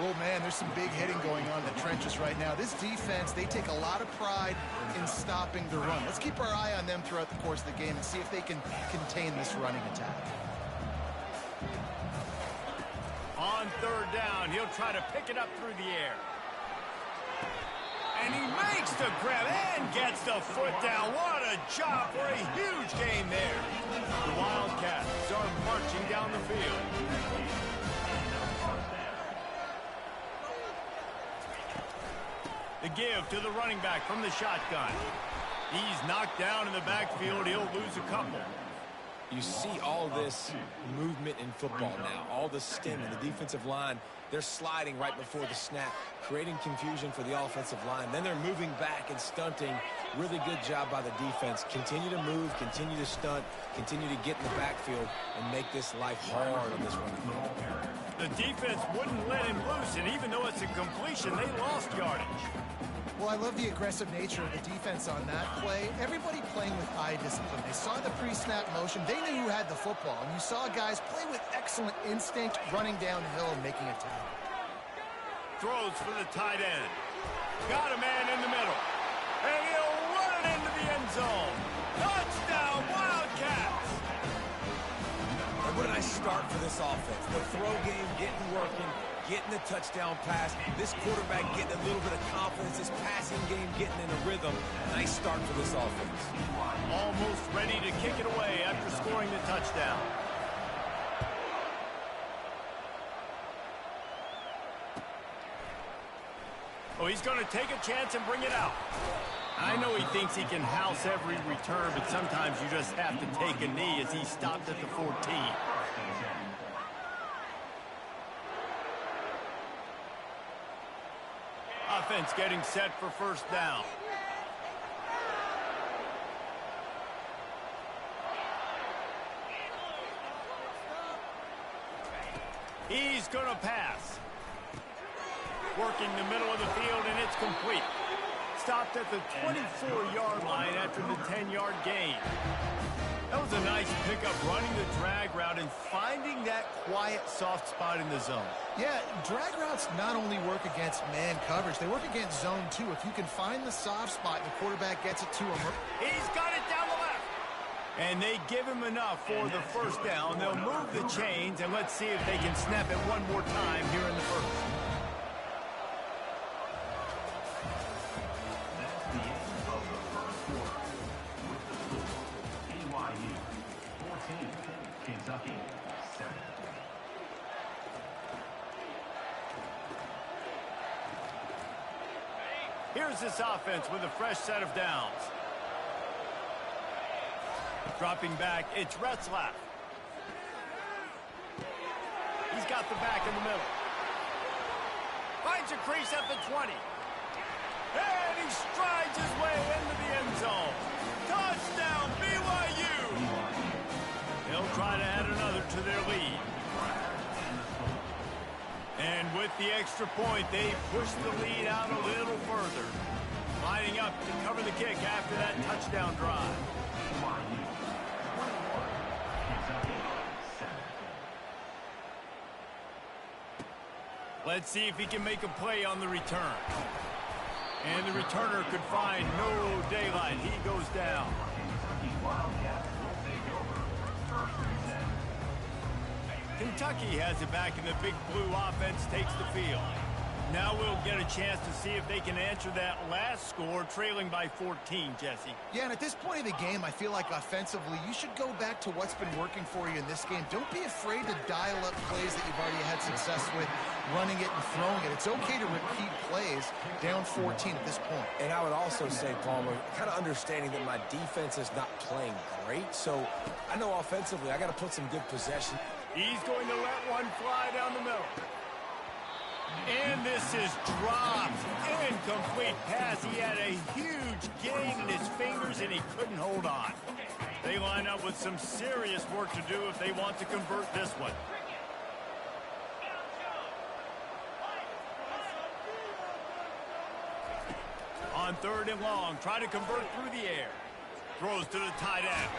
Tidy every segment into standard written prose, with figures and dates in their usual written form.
Oh, man, there's some big hitting going on in the trenches right now. This defense, they take a lot of pride in stopping the run. Let's keep our eye on them throughout the course of the game and see if they can contain this running attack. On third down, he'll try to pick it up through the air. And he makes the grab and gets the foot down. What a job for a huge gain there. The Wildcats are marching down the field. The give to the running back from the shotgun. He's knocked down in the backfield. He'll lose a couple. You see all this movement in football now, all the stem in the defensive line. They're sliding right before the snap, creating confusion for the offensive line. Then they're moving back and stunting. Really good job by the defense. Continue to move, continue to stunt, continue to get in the backfield and make this life hard on this run. The defense wouldn't let him loose, and even though it's a completion, they lost yardage. Well, I love the aggressive nature of the defense on that play. Everybody playing with eye discipline. They saw the pre-snap motion. They knew who had the football. And you saw guys play with excellent instinct, running downhill and making a tackle. Throws for the tight end. Got a man in the middle. And he'll run it into the end zone. Touchdown, Wildcats! And what a nice start for this offense. The throw game getting working. Getting the touchdown pass. This quarterback getting a little bit of confidence. This passing game getting in a rhythm. Nice start for this offense. Almost ready to kick it away after scoring the touchdown. Oh, he's going to take a chance and bring it out. I know he thinks he can house every return, but sometimes you just have to take a knee as he stopped at the 14. Offense getting set for first down. He's going to pass. Working the middle of the field, and it's complete. Stopped at the 24-yard line after the 10-yard gain. That was a nice pickup, running the drag route and finding that quiet, soft spot in the zone. Yeah, drag routes not only work against man coverage, they work against zone too. If you can find the soft spot, the quarterback gets it to him. He's got it down the left. And they give him enough for the first down. They'll move the chains, and let's see if they can snap it one more time here in the first. Here's this offense with a fresh set of downs. Dropping back, it's Retzlaff. He's got the back in the middle. Finds a crease at the 20. And he strides his way into the end zone. Touchdown, BYU! They'll try to add another to their lead. And with the extra point, they push the lead out a little further. Lining up to cover the kick after that touchdown drive. Let's see if he can make a play on the return. And the returner could find no daylight. He goes down. Kentucky has it back, and the big blue offense takes the field. Now we'll get a chance to see if they can answer that last score, trailing by 14, Jesse. Yeah, and at this point of the game, I feel like offensively, you should go back to what's been working for you in this game. Don't be afraid to dial up plays that you've already had success with, running it and throwing it. It's okay to repeat plays down 14 at this point. And I would also say, Palmer, kind of understanding that my defense is not playing great, so I know offensively I got to put some good possession. He's going to let one fly down the middle. And this is dropped. Incomplete pass. He had a huge gain in his fingers, and he couldn't hold on. They line up with some serious work to do if they want to convert this one. On third and long, try to convert through the air. Throws to the tight end.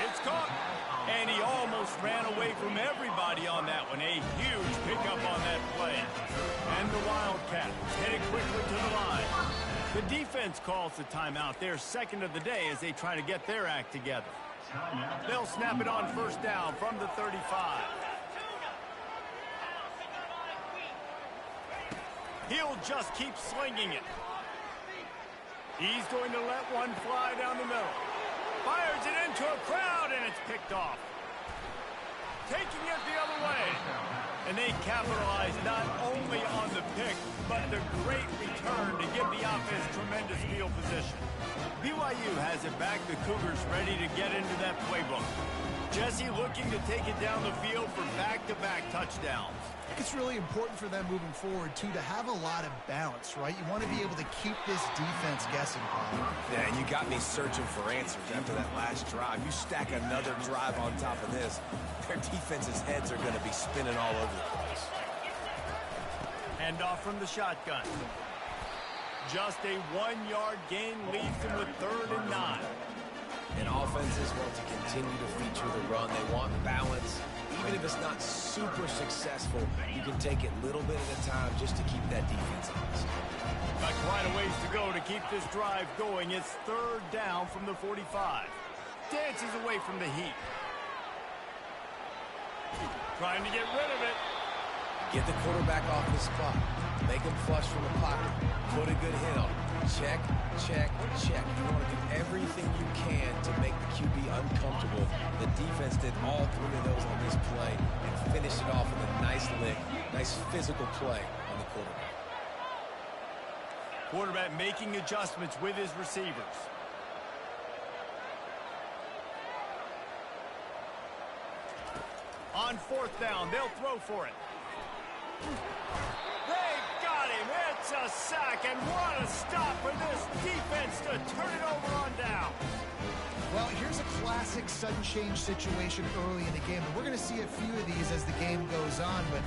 It's caught. And he almost ran away from everybody on that one. A huge pickup on that play. And the Wildcats headed quickly to the line. The defense calls the timeout, their second of the day, as they try to get their act together. They'll snap it on first down from the 35. He'll just keep slinging it. He's going to let one fly down the middle. Fires it into a crowd, and it's picked off. Taking it the other way. And they capitalize not only on the pick, but the great return to give the offense tremendous field position. BYU has it back. The Cougars ready to get into that playbook. Jesse looking to take it down the field for back-to-back touchdowns. I think it's really important for them moving forward, too, to have a lot of balance, right? You want to be able to keep this defense guessing, Paul. Yeah, and you got me searching for answers after that last drive. You stack another drive on top of this, their defense's heads are going to be spinning all over the place. Hand off from the shotgun. Just a 1-yard gain leaves them with 3rd and 9. And offenses want to continue to feature the run. They want balance. Even if it's not super successful, you can take it little bit at a time just to keep that defense honest. Got quite a ways to go to keep this drive going. It's 3rd down from the 45. Dances away from the heat. Trying to get rid of it. Get the quarterback off the spot. Make him flush from the pocket. Put a good hit on him. Check, check, check. You want to do everything you can to make the QB uncomfortable. The defense did all 3 of those on this play and finished it off with a nice lick, nice physical play on the quarterback. Quarterback making adjustments with his receivers. On 4th down, they'll throw for it. They've got him. It's a sack, and what a stop for this defense to turn it over on down. Well, here's a classic sudden change situation early in the game, and we're going to see a few of these as the game goes on, but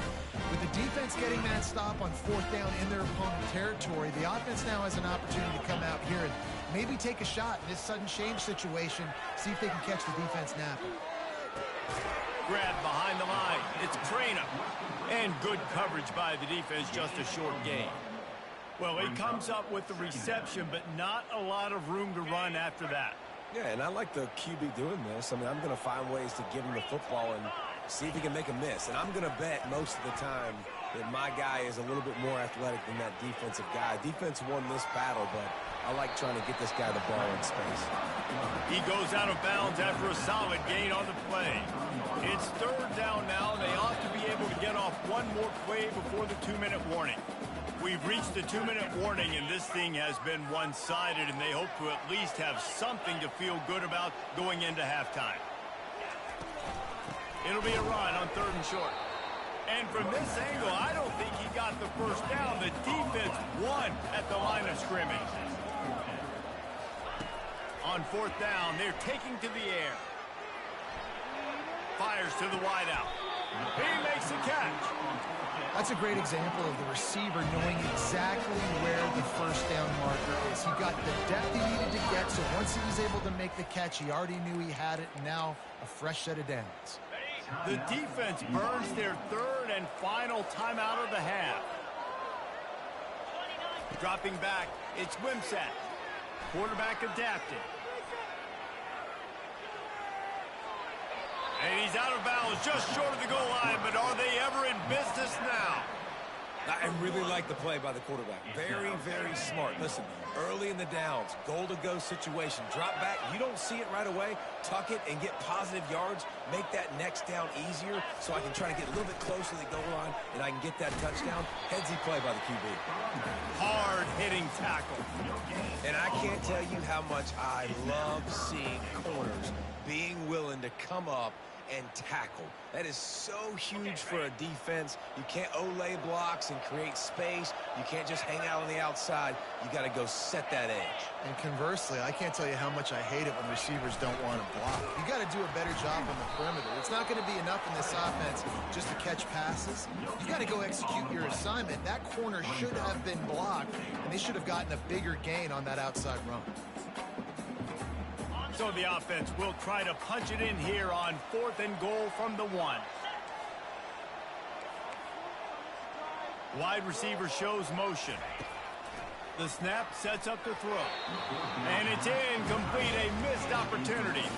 with the defense getting that stop on 4th down in their opponent territory, the offense now has an opportunity to come out here and maybe take a shot in this sudden change situation, see if they can catch the defense napping. Grab behind the line. It's Trainer. And good coverage by the defense, just a short gain. Well, he comes up with the reception, but not a lot of room to run after that. Yeah, and I like the QB doing this. I mean, I'm going to find ways to give him the football and see if he can make a miss. And I'm going to bet most of the time that my guy is a little bit more athletic than that defensive guy. Defense won this battle, but I like trying to get this guy the ball in space. He goes out of bounds after a solid gain on the play. It's 3rd down now. They ought to be able to get off one more play before the 2-minute warning. We've reached the 2-minute warning, and this thing has been one-sided, and they hope to at least have something to feel good about going into halftime. It'll be a run on 3rd and short. And from this angle, I don't think he got the first down. The defense won at the line of scrimmage. On 4th down, they're taking to the air. Fires to the wideout. He makes the catch. That's a great example of the receiver knowing exactly where the first down marker is. He got the depth he needed to get, so once he was able to make the catch, he already knew he had it, and now a fresh set of downs. The defense burns their 3rd and final timeout of the half. Dropping back, it's Wimsatt. Quarterback adapted. And he's out of bounds just short of the goal line, but are they ever in business now? I really like the play by the quarterback. Very, very smart. Listen, early in the downs, goal-to-go situation, drop back. You don't see it right away. Tuck it and get positive yards. Make that next down easier so I can try to get a little bit closer to the goal line and I can get that touchdown. Headsy play by the QB. Hard-hitting tackle. And I can't tell you how much I love seeing corners being willing to come up and tackle. That is so huge for a defense. You can't olay blocks and create space. You can't just hang out on the outside. You got to go set that edge. And conversely, I can't tell you how much I hate it when receivers don't want to block. You got to do a better job on the perimeter. It's not going to be enough in this offense just to catch passes. You got to go execute your assignment. That corner should have been blocked, and they should have gotten a bigger gain on that outside run. So the offense will try to punch it in here on 4th and goal from the 1. Wide receiver shows motion. The snap sets up the throw. And it's incomplete, a missed opportunity.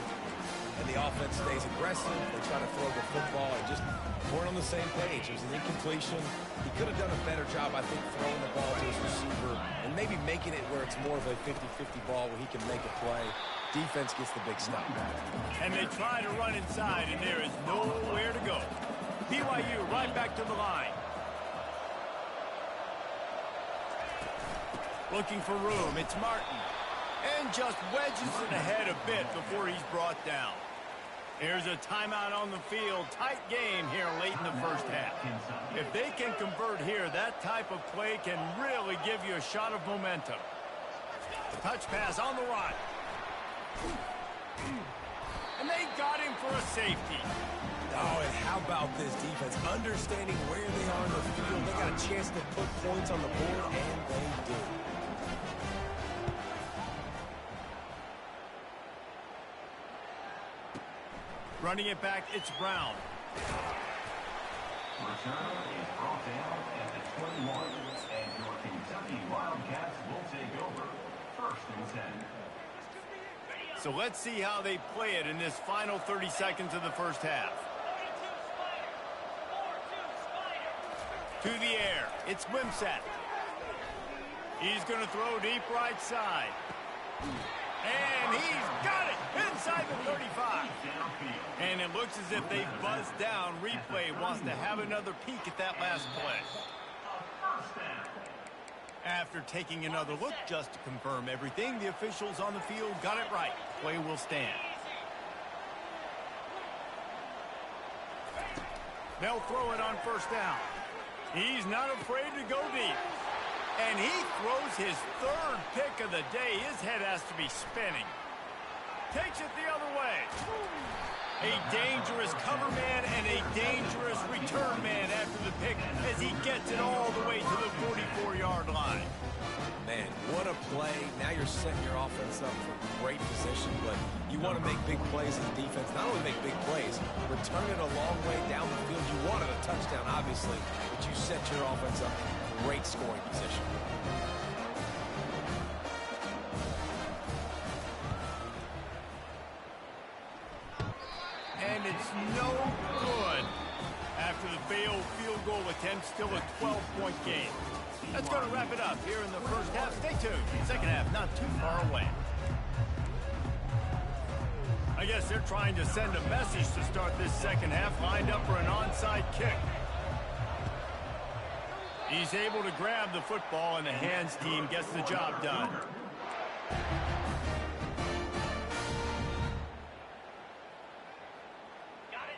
And the offense stays aggressive. They try to throw the football and just weren't on the same page. It was an incompletion. He could have done a better job, I think, throwing the ball to his receiver and maybe making it where it's more of a 50-50 ball where he can make a play. Defense gets the big stop. And they try to run inside, and there is nowhere to go. BYU right back to the line. Looking for room, it's Martin. And just wedges it ahead a bit before he's brought down. Here's a timeout on the field. Tight game here late in the first half. If they can convert here, that type of play can really give you a shot of momentum. Touch pass on the run. And they got him for a safety. Oh, and how about this defense? Understanding where they are in the field. They got a chance to put points on the board, and they do. Running it back, it's Brown. Return is brought down at the 21, and your Kentucky Wildcats will take over. 1st and 10. So let's see how they play it in this final 30 seconds of the first half. To the air, it's Wimsatt. He's going to throw deep right side. And he's got it inside the 35. And it looks as if they've buzzed down. Replay wants to have another peek at that last play. After taking another look just to confirm everything, the officials on the field got it right. Play will stand. They'll throw it on 1st down. He's not afraid to go deep. And he throws his 3rd pick of the day. His head has to be spinning. Takes it the other way. A dangerous cover man and a dangerous return man after the pick as he gets it all the way to the 44-yard line. Man, what a play. Now you're setting your offense up for great position, but you want to make big plays as a defense. Not only make big plays, return it a long way down the field. You wanted a touchdown, obviously, but you set your offense up in great scoring position. And it's no good. After the failed field goal attempt, still a 12-point game. That's going to wrap it up here in the first half. Stay tuned. Second half not too far away. I guess they're trying to send a message to start this second half, lined up for an onside kick. He's able to grab the football, and the hands team gets the job done.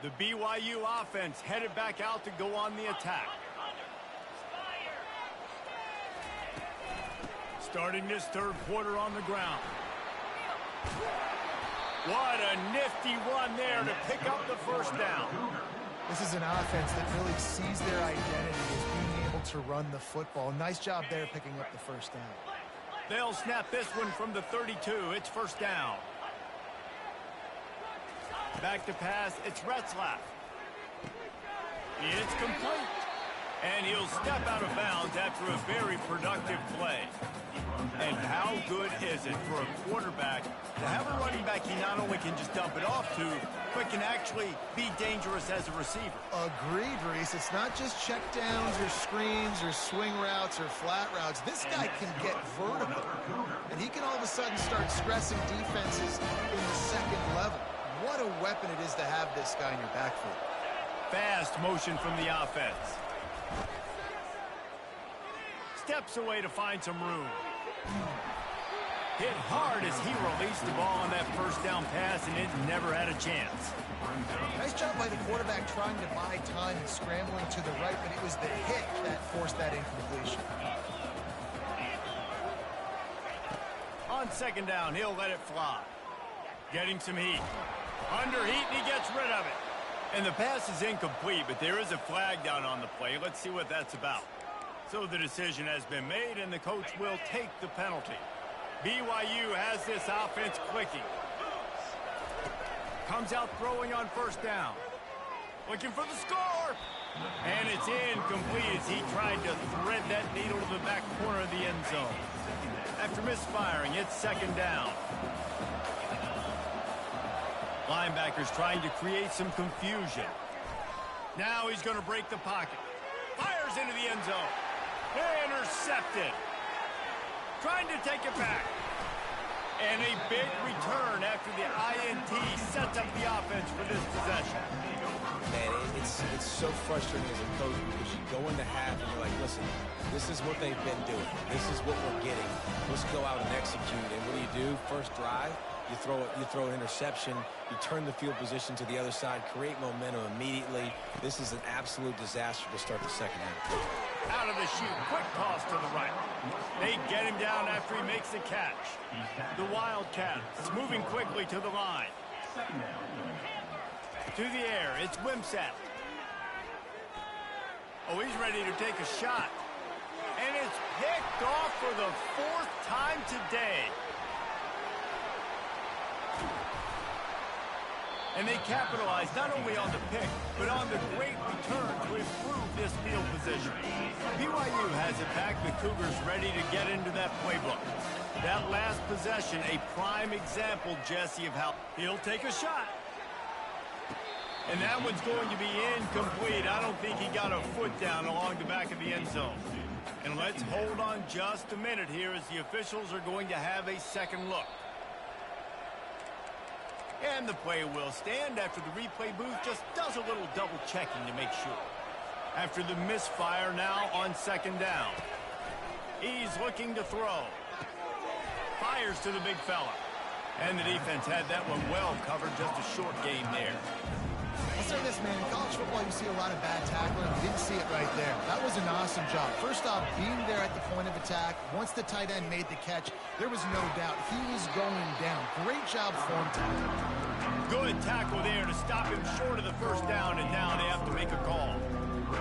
The BYU offense headed back out to go on the attack. Starting this 3rd quarter on the ground. What a nifty run there to pick up the 1st down. This is an offense that really sees their identity as being able to run the football. Nice job there picking up the 1st down. They'll snap this one from the 32. It's 1st down. Back to pass, it's Retzlaff. It's complete. And he'll step out of bounds after a very productive play. And how good is it for a quarterback to have a running back he not only can just dump it off to, but can actually be dangerous as a receiver? Agreed, Reese. It's not just check downs or screens or swing routes or flat routes. This guy can get vertical. And he can all of a sudden start stressing defenses in the 2nd level. What a weapon it is to have this guy in your backfield. Fast motion from the offense. Steps away to find some room. Hit hard as he released the ball on that 1st down pass, and it never had a chance. Nice job by the quarterback trying to buy time and scrambling to the right, but it was the hit that forced that incompletion. On 2nd down, he'll let it fly. Getting some heat. Under heat, and he gets rid of it. And the pass is incomplete, but there is a flag down on the play. Let's see what that's about. So the decision has been made, and the coach will take the penalty. BYU has this offense clicking. Comes out throwing on 1st down. Looking for the score. And it's incomplete as he tried to thread that needle to the back corner of the end zone. After misfiring, it's second down. Linebackers trying to create some confusion. Now he's going to break the pocket. Fires into the end zone. Intercepted. Trying to take it back. And a big return after the INT sets up the offense for this possession. Man, it's so frustrating as a coach because you go into half and you're like, listen, this is what they've been doing. This is what we're getting. Let's go out and execute. And what do? First drive, you throw an interception, you turn the field position to the other side, create momentum immediately. This is an absolute disaster to start the second half. Out of the chute, quick toss to the right. They get him down after he makes the catch. The Wildcats moving quickly to the line. To the air, it's Wimsatt. Oh, he's ready to take a shot. And it's picked off for the fourth time today. And they capitalize not only on the pick, but on the great return to improve this field position. BYU has it back. The Cougars ready to get into that playbook. That last possession, a prime example, Jesse, of how he'll take a shot. And that one's going to be incomplete. I don't think he got a foot down along the back of the end zone. And let's hold on just a minute here as the officials are going to have a second look. And the play will stand after the replay booth just does a little double checking to make sure. After the misfire, now on second down. He's looking to throw. Fires to the big fella. And the defense had that one well covered, just a short game there. I'll say this, man. In college football, you see a lot of bad tackling. You didn't see it right there. That was an awesome job. First off, being there at the point of attack. Once the tight end made the catch, there was no doubt he was going down. Great job for him tackling. Good tackle there to stop him short of the first down, and now they have to make a call.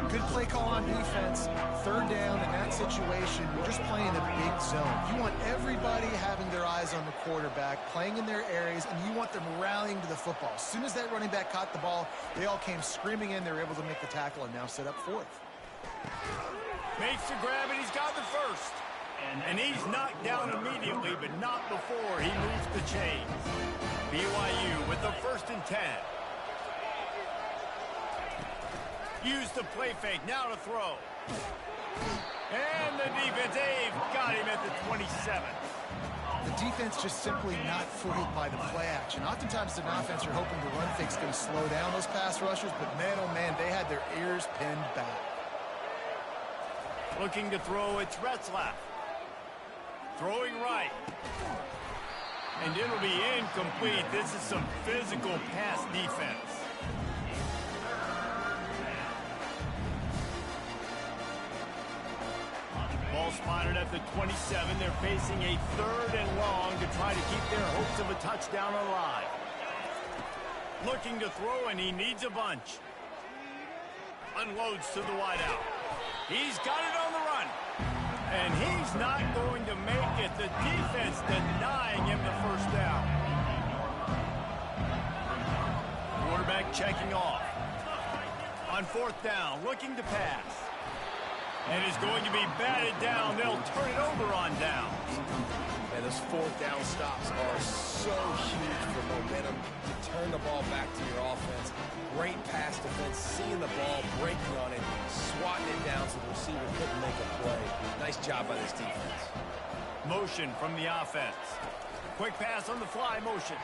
Good play call on defense. Third down in that situation, you're just playing a big zone. You want everybody having their eyes on the quarterback, playing in their areas, and you want them rallying to the football. As soon as that running back caught the ball, they all came screaming in. They were able to make the tackle and now set up fourth. Makes the grab, and he's got the first. And he's knocked down immediately, but not before he moves the chains. BYU with the 1st and 10. Use the play fake, now to throw. And the defense, they've got him at the 27. The defense just simply not fooled by the play action. Oftentimes, an offense you're hoping the run fake's going to slow down those pass rushers, but man, oh man, they had their ears pinned back. Looking to throw, it's Retzlaff. Throwing right. And it'll be incomplete. This is some physical pass defense. Ball spotted at the 27. They're facing a 3rd and long to try to keep their hopes of a touchdown alive. Looking to throw, and he needs a bunch. Unloads to the wideout. He's got it on the run. And he's not going to make it. The defense denying him the first down. Quarterback checking off. On 4th down, looking to pass. And is going to be batted down. They'll turn it over on downs. And those 4th down stops are so huge for momentum to turn the ball back to your offense. Great pass defense, seeing the ball, breaking on it, swatting it down so the receiver couldn't make a play. Nice job by this defense. Motion from the offense. Quick pass on the fly motion.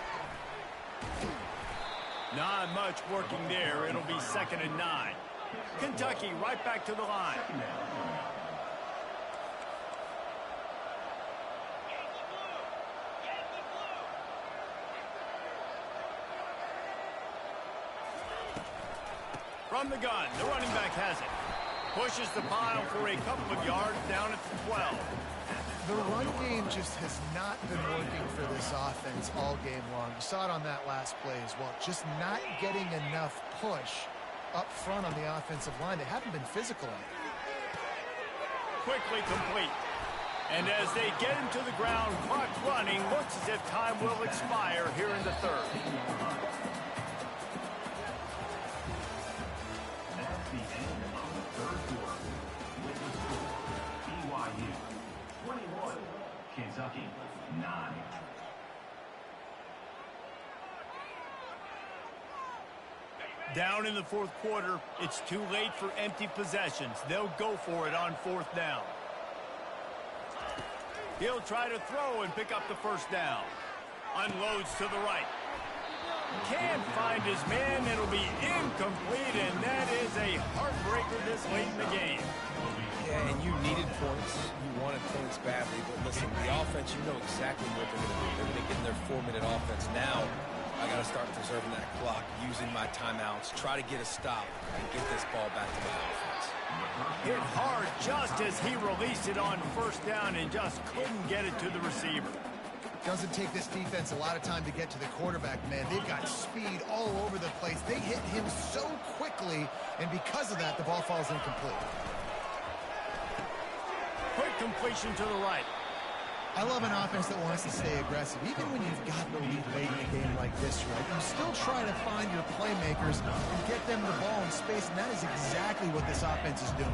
Not much working there. It'll be 2nd and 9. Kentucky right back to the line. From the gun, the running back has it. Pushes the pile for a couple of yards down at the 12. The run game just has not been working for this offense all game long. You saw it on that last play as well. Just not getting enough push up front on the offensive line. They haven't been physical at it. Quickly complete. And as they get him to the ground, clock running, looks as if time will expire here in the 3rd. That's the end Kentucky 9. Down in the fourth quarter, it's too late for empty possessions. They'll go for it on fourth down. He'll try to throw and pick up the first down. Unloads to the right. Can't find his man. It'll be incomplete, and that is a heartbreaker this late in the game. Yeah, and you needed points. You wanted points badly, but listen, the offense, you know exactly what they're going to do. They're going to get in their 4-minute offense. Now, I got to start preserving that clock, using my timeouts, try to get a stop, and get this ball back to my offense. Hit hard just as he released it on first down and just couldn't get it to the receiver. Doesn't take this defense a lot of time to get to the quarterback, man. They've got speed all over the place. They hit him so quickly, and because of that, the ball falls incomplete. Quick completion to the right. I love an offense that wants to stay aggressive. Even when you've got the lead late in a game like this, right, you still try to find your playmakers and get them the ball in space, and that is exactly what this offense is doing.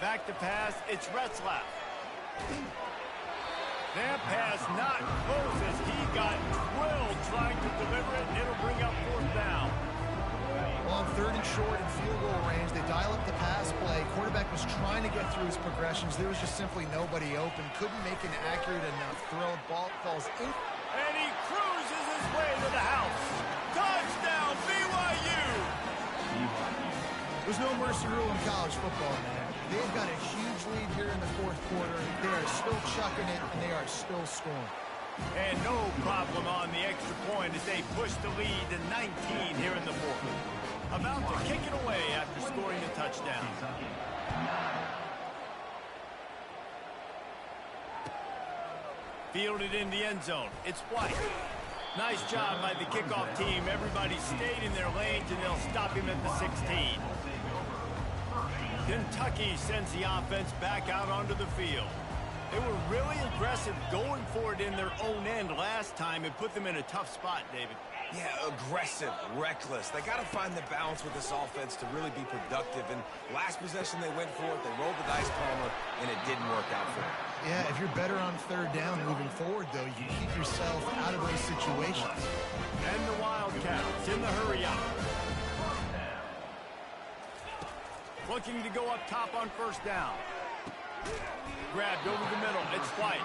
Back to pass, it's Retzlaff. That pass not close as he got drilled trying to deliver it, and it'll bring up fourth down. Well, on third and short and field goal range, they dial up the pass play. Quarterback was trying to get through his progressions. There was just simply nobody open. Couldn't make an accurate enough throw. Ball falls in. And he cruises his way to the house. Touchdown, BYU! There's no mercy rule in college football, man. They've got a huge lead here in the fourth quarter. They are still chucking it, and they are still scoring. And no problem on the extra point as they push the lead to 19 here in the fourth. About to kick it away after scoring a touchdown. Fielded in the end zone. It's White. Nice job by the kickoff team. Everybody stayed in their lanes, and they'll stop him at the 16. Kentucky sends the offense back out onto the field. They were really aggressive going for it in their own end last time and put them in a tough spot, David. Yeah, aggressive, reckless. They got to find the balance with this offense to really be productive. And last possession, they went for it. They rolled the dice, Palmer, and it didn't work out for them. Yeah, if you're better on third down moving forward, though, you keep yourself out of those situations. And the Wildcats in the hurry-up. Looking to go up top on first down. Grabbed over the middle. It's White.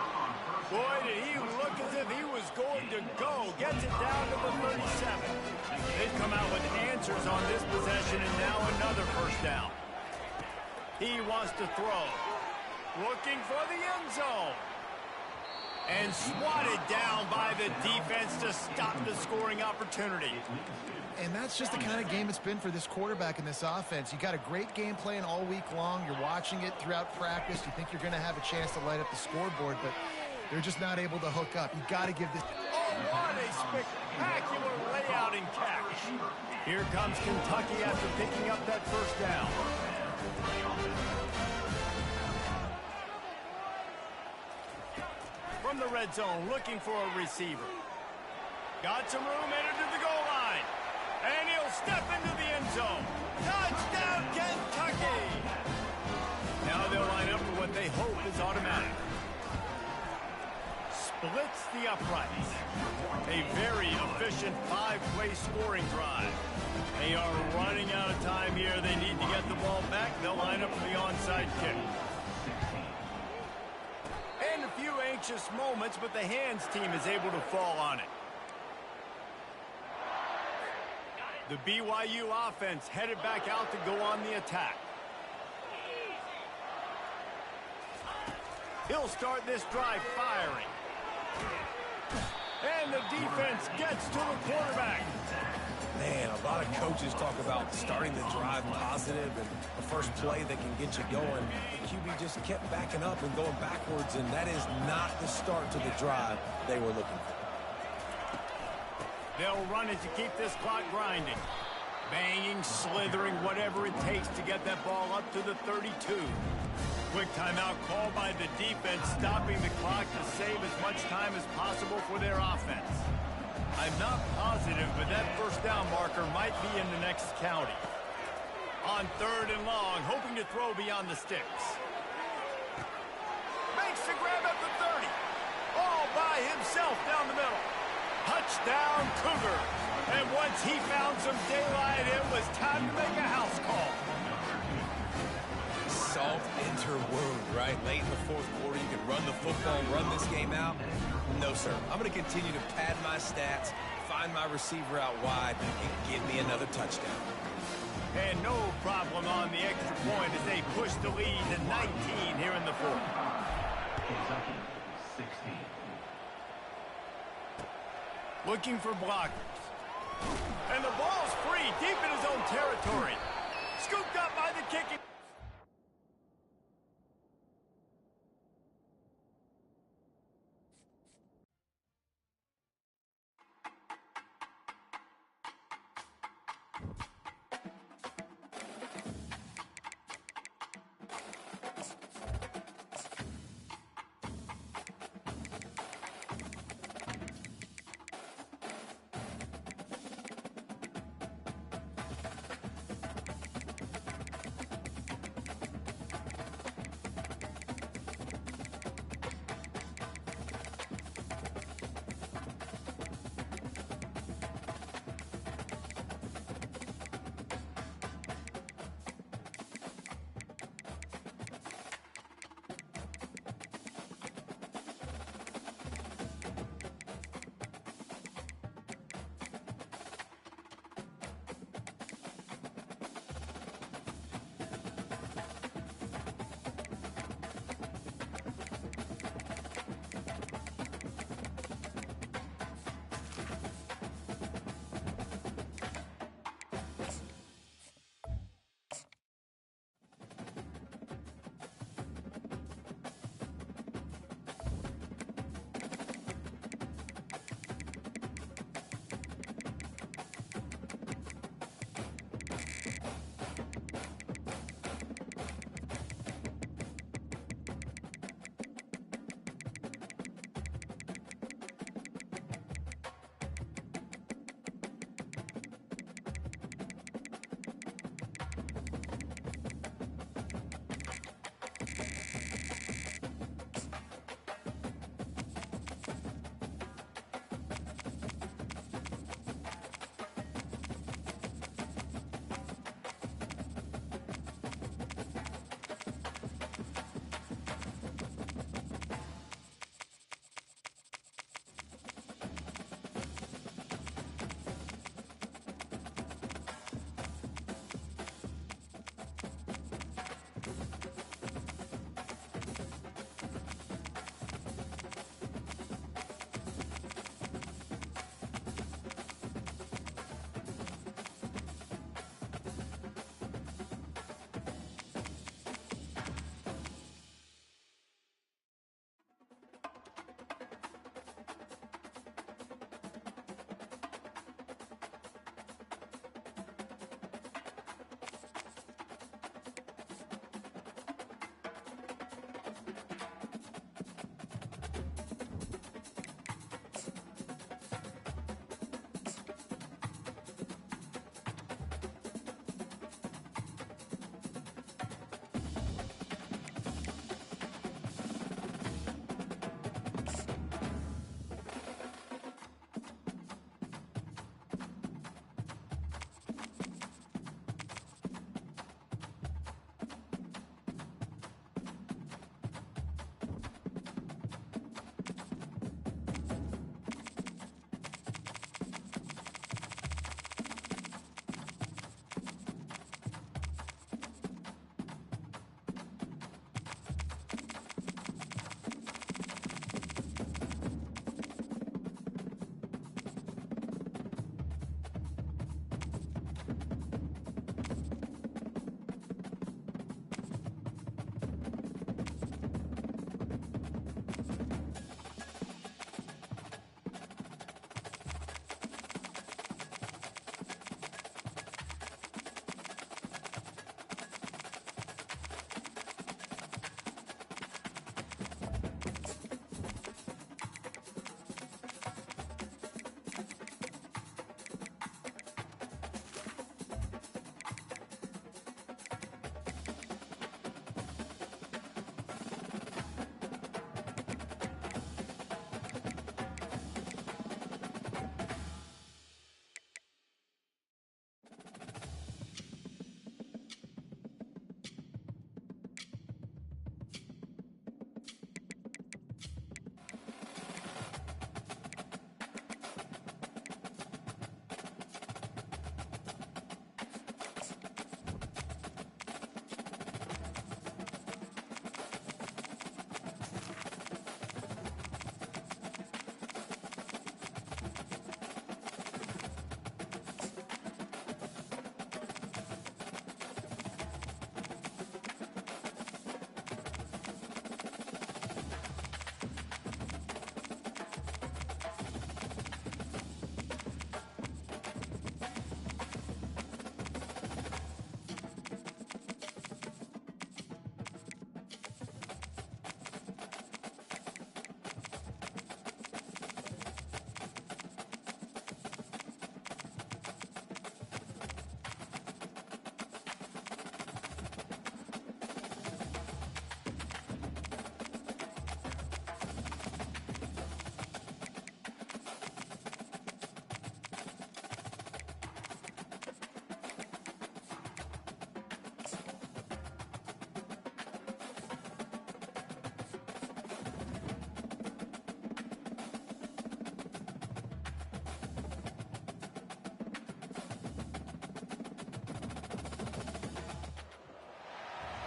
Boy, did he look as if he was going to go. Gets it down to the 37. They've come out with answers on this possession, and now another first down. He wants to throw. Looking for the end zone. And swatted down by the defense to stop the scoring opportunity. And that's just the kind of game it's been for this quarterback in this offense. You got a great game plan all week long. You're watching it throughout practice. You think you're going to have a chance to light up the scoreboard, but they're just not able to hook up. You got to give this. Oh, what a spectacular layout and catch. Here comes Kentucky after picking up that first down. From the red zone, looking for a receiver. Got some room, entered to the goal line. And he'll step into the end zone. Touchdown, Kentucky! Now they'll line up for what they hope is automatic. Splits the uprights. A very efficient 5-play scoring drive. They are running out of time here. They need to get the ball back. They'll line up for the onside kick. And a few anxious moments, but the hands team is able to fall on it. The BYU offense headed back out to go on the attack. He'll start this drive firing. And the defense gets to the quarterback. Man, a lot of coaches talk about starting the drive positive and the first play that can get you going. The QB just kept backing up and going backwards, and that is not the start to the drive they were looking for. They'll run it to keep this clock grinding. Banging, slithering, whatever it takes to get that ball up to the 32. Quick timeout called by the defense, stopping the clock to save as much time as possible for their offense. I'm not positive, but that first down marker might be in the next county. On third and long, hoping to throw beyond the sticks. makes the grab at the 30. All by himself down the middle. Touchdown, Cougars. And once he found some daylight, it was time to make a house call. Salt enter wound, right? Late in the fourth quarter, you can run the football, run this game out. No, sir. I'm going to continue to pad my stats, find my receiver out wide, and give me another touchdown. And no problem on the extra point as they push the lead to 19 here in the fourth. Kentucky, 16. Looking for blockers. And the ball's free, deep in his own territory. Scooped up by the kicking.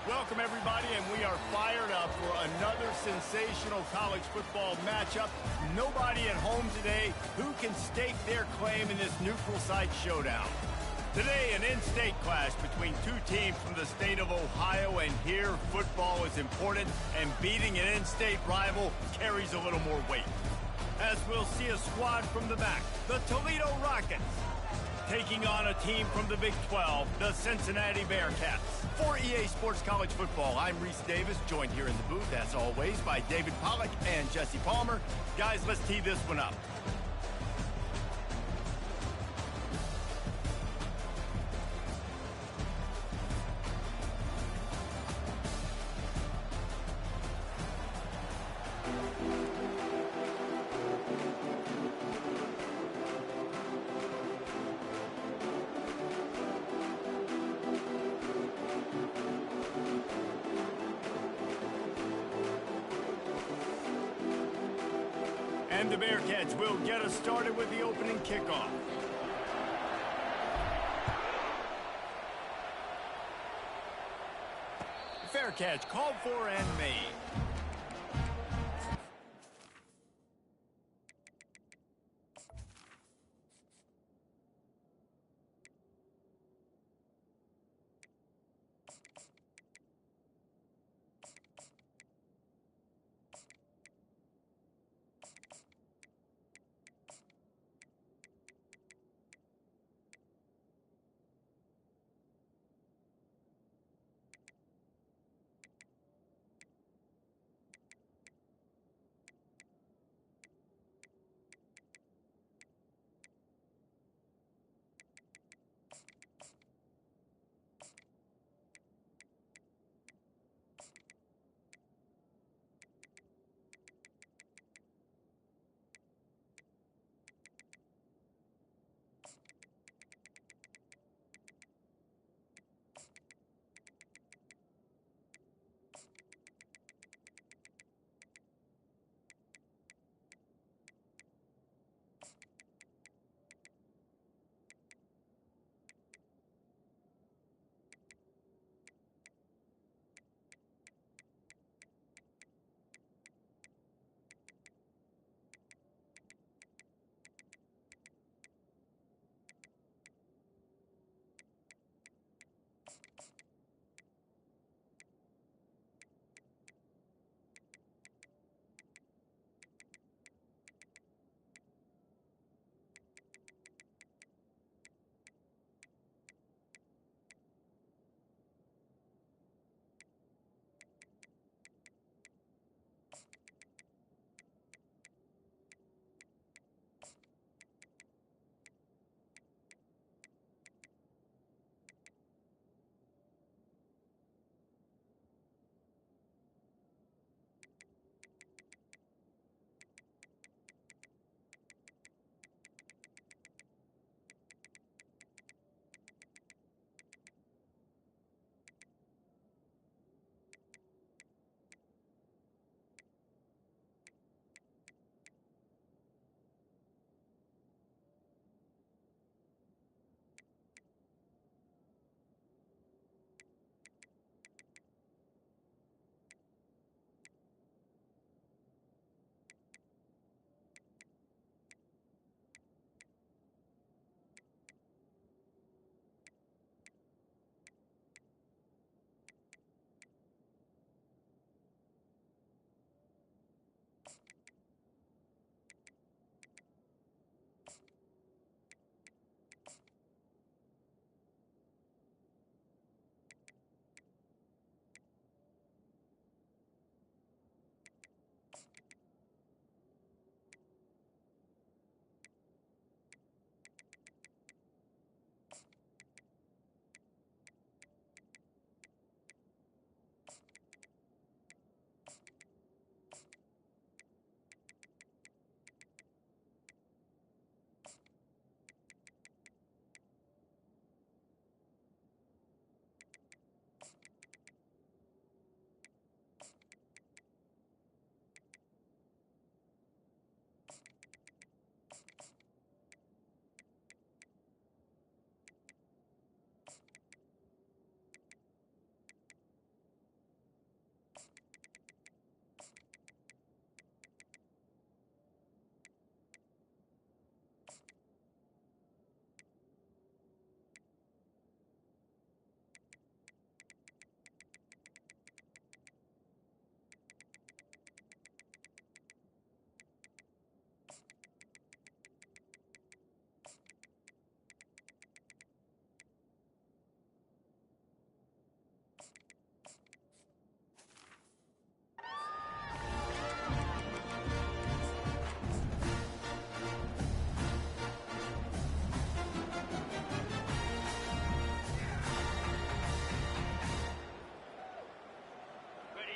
Welcome, everybody, and we are fired up for another sensational college football matchup. Nobody at home today who can stake their claim in this neutral site showdown. Today, an in-state clash between two teams from the state of Ohio, and here, football is important, and beating an in-state rival carries a little more weight. As we'll see a squad from the back, the Toledo Rockets, taking on a team from the Big 12, the Cincinnati Bearcats. For EA Sports College Football, I'm Reese Davis, joined here in the booth, as always, by David Pollack and Jesse Palmer. Guys, let's tee this one up. And the Bearcats will get us started with the opening kickoff. Fair catch called for and made.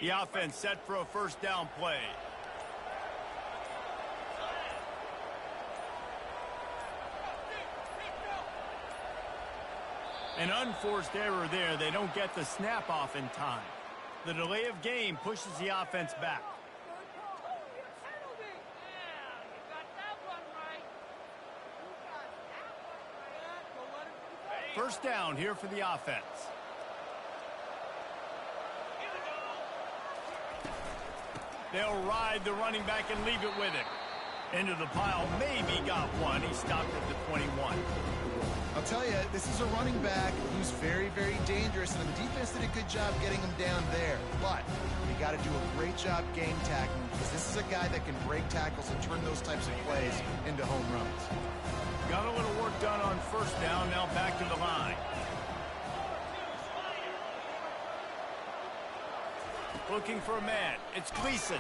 The offense set for a first down play. An unforced error there. They don't get the snap off in time. The delay of game pushes the offense back. First down here for the offense. They'll ride the running back and leave it with him. Into the pile, maybe got one. He stopped at the 21. I'll tell you, this is a running back who's very, very dangerous, and the defense did a good job getting him down there. But you got to do a great job game tackling, because this is a guy that can break tackles and turn those types of plays into home runs. Got a little work done on first down, now back to the line. Looking for a man. It's Gleason.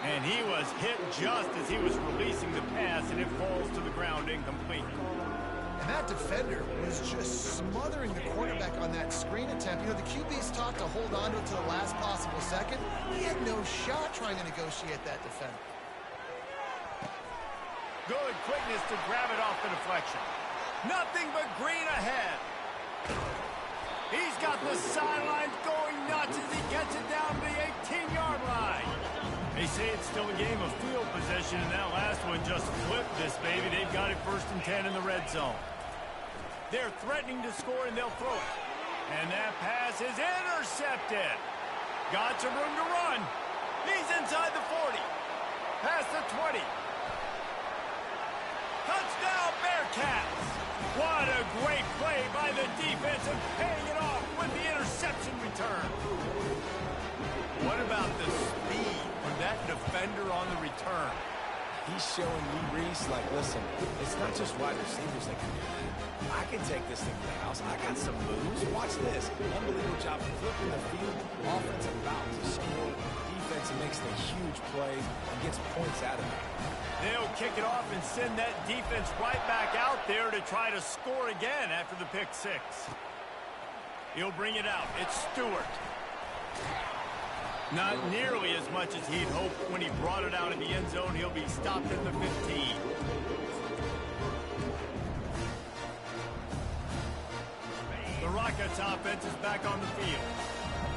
And he was hit just as he was releasing the pass, and it falls to the ground incomplete. And that defender was just smothering the quarterback on that screen attempt. You know, the QB's taught to hold on to it to the last possible second. He had no shot trying to negotiate that defender. Good quickness to grab it off the deflection. Nothing but green ahead. He's got the sidelines going nuts as he gets it down to the 18-yard line. They say it's still a game of field position, and that last one just flipped this baby. They've got it 1st and 10 in the red zone. They're threatening to score, and they'll throw it. And that pass is intercepted. Got some room to run. He's inside the 40. Past the 20. Touchdown, Bearcats! What a great play by the defense and paying it off with the interception return. What about the speed from that defender on the return? He's showing me, Reese, like, listen, it's not just wide receivers that can do that. I can take this thing to the house. I got some moves. Watch this. Unbelievable job flipping the field. Offense about to score. Defense makes the huge plays and gets points out of it. They'll kick it off and send that defense right back out there to try to score again after the pick six. He'll bring it out. It's Stewart. Not nearly as much as he'd hoped when he brought it out in the end zone. He'll be stopped at the 15. The Rockets offense is back on the field.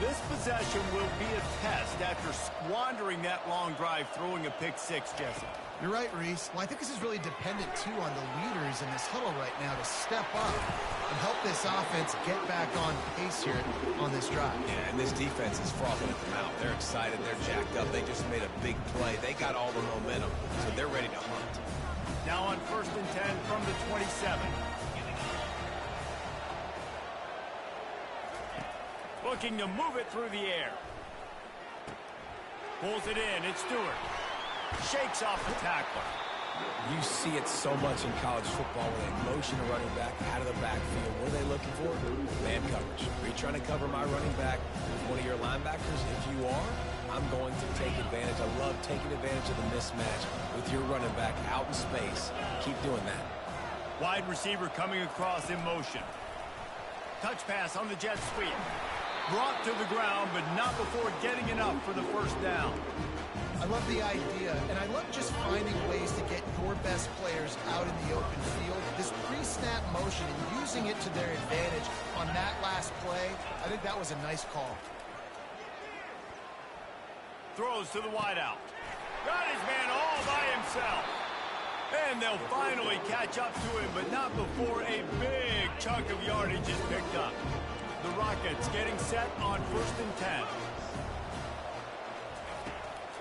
This possession will be a test after squandering that long drive throwing a pick six, Jesse. You're right, Reese. Well, I think this is really dependent, too, on the leaders in this huddle right now to step up and help this offense get back on pace here on this drive. Yeah, and this defense is frothing at the mouth. They're excited. They're jacked up. They just made a big play. They got all the momentum, so they're ready to hunt. Now on 1st and 10 from the 27. Looking to move it through the air. Pulls it in. It's Stewart. Shakes off the tackler. You see it so much in college football where they motion a running back out of the backfield. What are they looking for? Man coverage. Are you trying to cover my running back with one of your linebackers? If you are, I'm going to take advantage. I love taking advantage of the mismatch with your running back out in space. Keep doing that. Wide receiver coming across in motion. Touch pass on the jet sweep. Brought to the ground, but not before getting enough for the first down. I love the idea, and I love just finding ways to get your best players out in the open field. This pre-snap motion and using it to their advantage on that last play, I think that was a nice call. Throws to the wideout. Got his man all by himself. And they'll finally catch up to him, but not before a big chunk of yardage is picked up. The Rockets getting set on 1st and 10.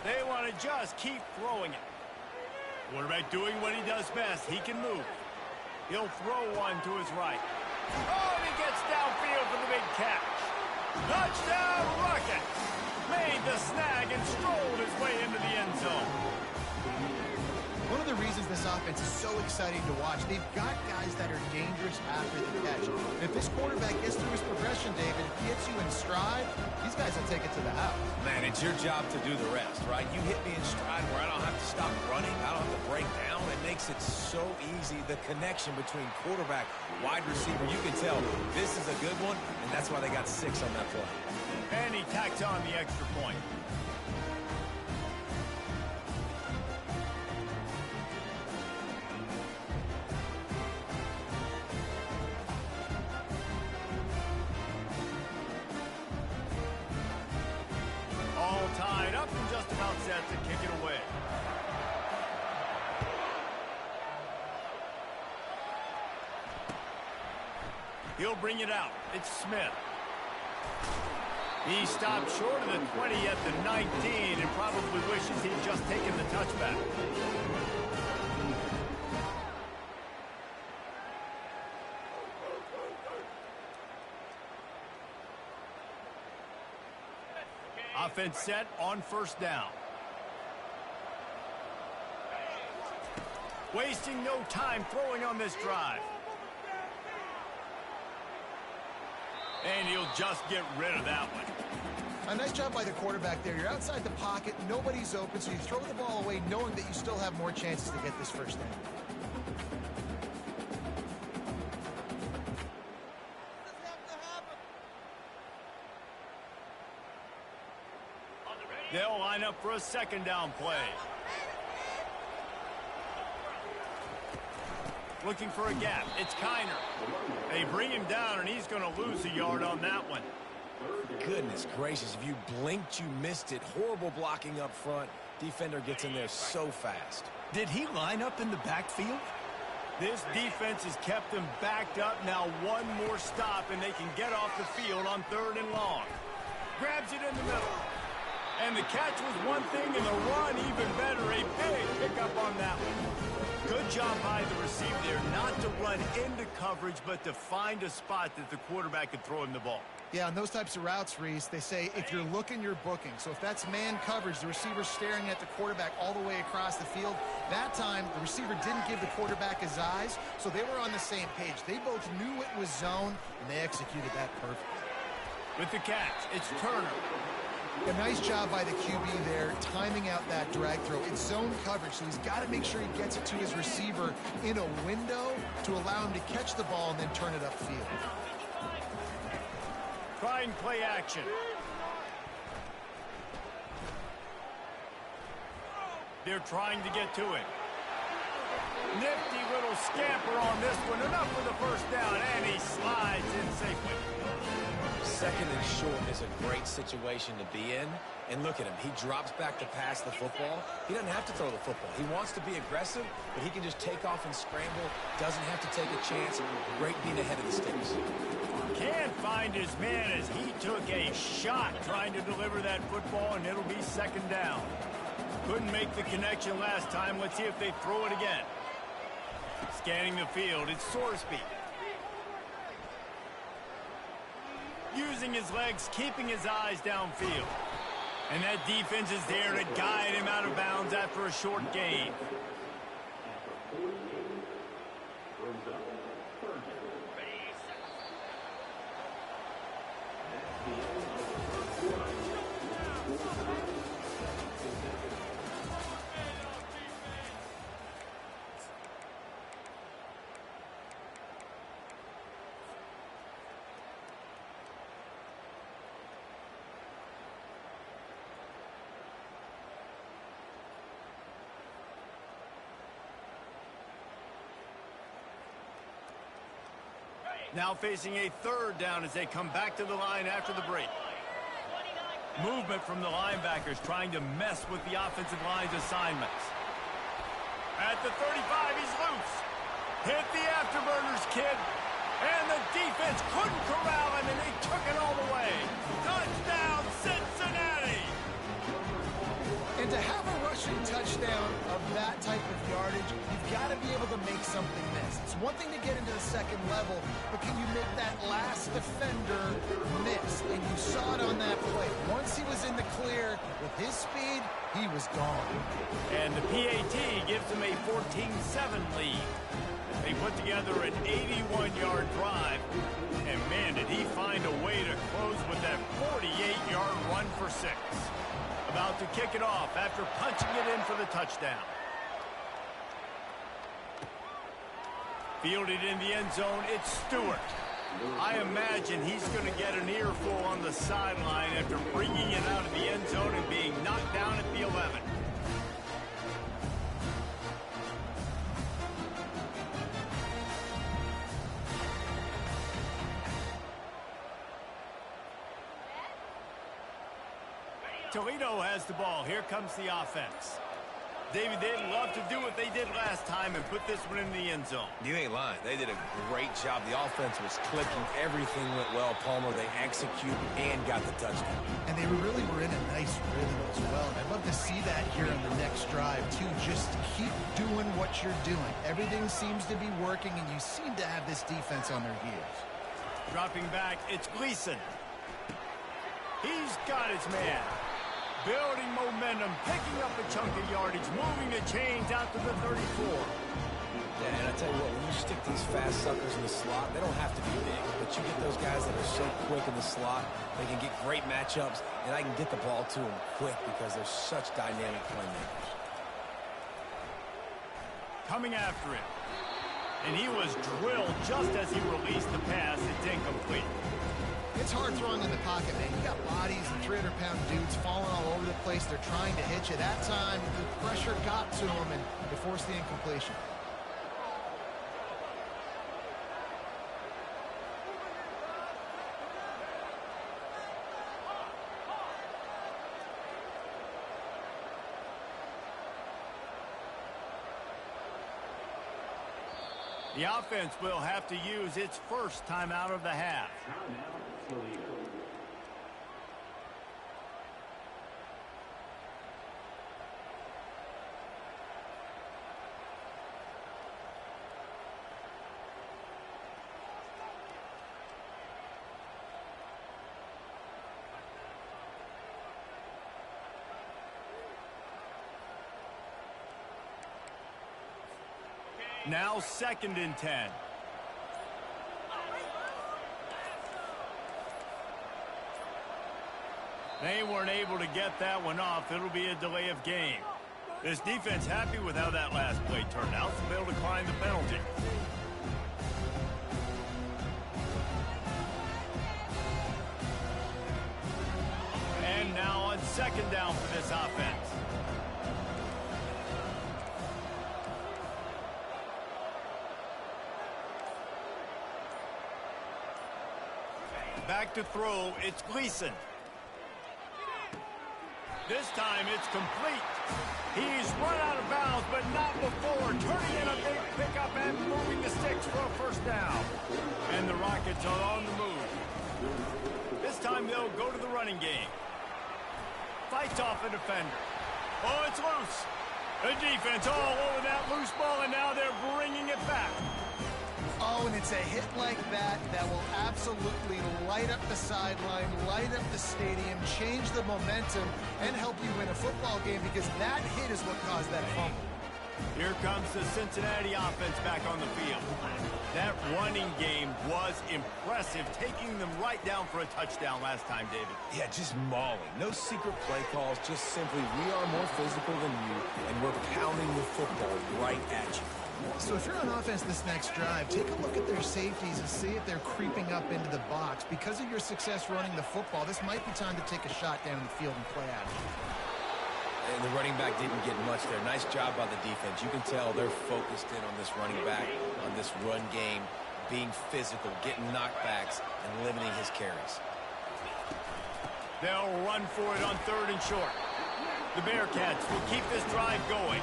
They want to just keep throwing it. Quarterback doing what he does best. He can move. He'll throw one to his right. Oh, and he gets downfield for the big catch. Touchdown, Rockets! Made the snag and strolled his way into the end zone. One of the reasons this offense is so exciting to watch, they've got guys that are dangerous after the catch. And if this quarterback gets through his progression, David, if he hits you in stride, these guys will take it to the house. Man, it's your job to do the rest, right? You hit me in stride where I don't have to stop running. I don't have to break down. It makes it so easy. The connection between quarterback, wide receiver, you can tell this is a good one, and that's why they got 6 on that play. And he tacks on the extra point. All tied up and just about set to kick it away. He'll bring it out. It's Smith. He stopped short of the 20 at the 19 and probably wishes he'd just taken the touchback. Offense set on first down. Wasting no time throwing on this drive. And he'll just get rid of that one. A nice job by the quarterback there. You're outside the pocket, nobody's open, so you throw the ball away knowing that you still have more chances to get this first down. They'll line up for a second down play. Looking for a gap. It's Kiner. They bring him down, and he's going to lose a yard on that one. Goodness gracious, if you blinked, you missed it. Horrible blocking up front. Defender gets in there so fast. Did he line up in the backfield? This defense has kept them backed up. Now one more stop, and they can get off the field on 3rd and long. Grabs it in the middle. And the catch was one thing, and the run even better. A big pickup on that one. Good job by the receiver there, not to run into coverage, but to find a spot that the quarterback could throw him the ball. Yeah, on those types of routes, Reese, they say if you're looking, you're booking. So if that's man coverage, the receiver's staring at the quarterback all the way across the field. That time, the receiver didn't give the quarterback his eyes, so they were on the same page. They both knew it was zone, and they executed that perfectly. With the catch, it's Turner. A nice job by the QB there, timing out that drag throw. It's zone coverage, so he's got to make sure he gets it to his receiver in a window to allow him to catch the ball and then turn it upfield. Trying play action. They're trying to get to it. Nifty little scamper on this one. Enough for the first down, and he slides in safely. 2nd and short is a great situation to be in. And look at him. He drops back to pass the football. He doesn't have to throw the football. He wants to be aggressive, but he can just take off and scramble. Doesn't have to take a chance. Great being ahead of the sticks. Can't find his man as he took a shot trying to deliver that football, and it'll be 2nd down. Couldn't make the connection last time. Let's see if they throw it again. Scanning the field, it's Sorsby. Using his legs, keeping his eyes downfield. And that defense is there to guide him out of bounds after a short gain. Now facing a 3rd down as they come back to the line after the break. Movement from the linebackers trying to mess with the offensive line's assignments. At the 35, he's loose. Hit the afterburners, kid. And the defense couldn't corral him, and they took it all the way. Touchdown, Cincinnati! And to have a rushing touchdown of that type of yardage, you've got to be able to make something miss. It's one thing to get into the 2nd level, but can you make that last defender miss? And you saw it on that play. Once once he was in the clear, with his speed, he was gone. And the PAT gives them a 14-7 lead. They put together an 81-yard drive, and man, did he find a way to close with that 48-yard run for 6. About to kick it off after punching it in for the touchdown. Fielded in the end zone, it's Stewart. I imagine he's going to get an earful on the sideline after bringing it out of the end zone and being knocked down at the 11. Toledo has the ball. Here comes the offense. David, they'd love to do what they did last time and put this one in the end zone. You ain't lying. They did a great job. The offense was clicking. Everything went well, Palmer. They executed and got the touchdown. And they really were in a nice rhythm as well. And I'd love to see that here on the next drive, too. Just keep doing what you're doing. Everything seems to be working, and you seem to have this defense on their heels. Dropping back, it's Gleason. He's got his man. Building momentum, picking up a chunk of yardage, moving the chains out to the 34. Yeah, and I tell you what, when you stick these fast suckers in the slot, they don't have to be big, but you get those guys that are so quick in the slot, they can get great matchups, and I can get the ball to them quick because they're such dynamic playmakers. Coming after him. And he was drilled just as he released the pass. It's incomplete. It's hard throwing in the pocket, man. You got bodies and 300-pound dudes falling all over the place. They're trying to hit you. That time, the pressure got to them, and they forced the incompletion. The offense will have to use its first timeout of the half. Now 2nd and 10. They weren't able to get that one off. It'll be a delay of game. This defense happy with how that last play turned out, so they'll decline the penalty. And now on 2nd down for this offense. Back to throw, it's Gleason. This time it's complete. He's run out of bounds, but not before. Turning in a big pickup and moving the sticks for a first down. And the Rockets are on the move. This time they'll go to the running game. Fights off a defender. Oh, it's loose. The defense all over that loose ball, and now they're bringing it back. Oh, and it's a hit like that that will absolutely light up the sideline, light up the stadium, change the momentum, and help you win a football game, because that hit is what caused that fumble. Here comes the Cincinnati offense back on the field. That running game was impressive, taking them right down for a touchdown last time, David. Yeah, just mauling. No secret play calls, just simply we are more physical than you, and we're pounding the football right at you. So if you're on offense this next drive, take a look at their safeties and see if they're creeping up into the box. Because of your success running the football, this might be time to take a shot down the field and play out. And the running back didn't get much there. Nice job by the defense. You can tell they're focused in on this running back, on this run game, being physical, getting knockbacks, and limiting his carries. They'll run for it on 3rd and short. The Bearcats will keep this drive going.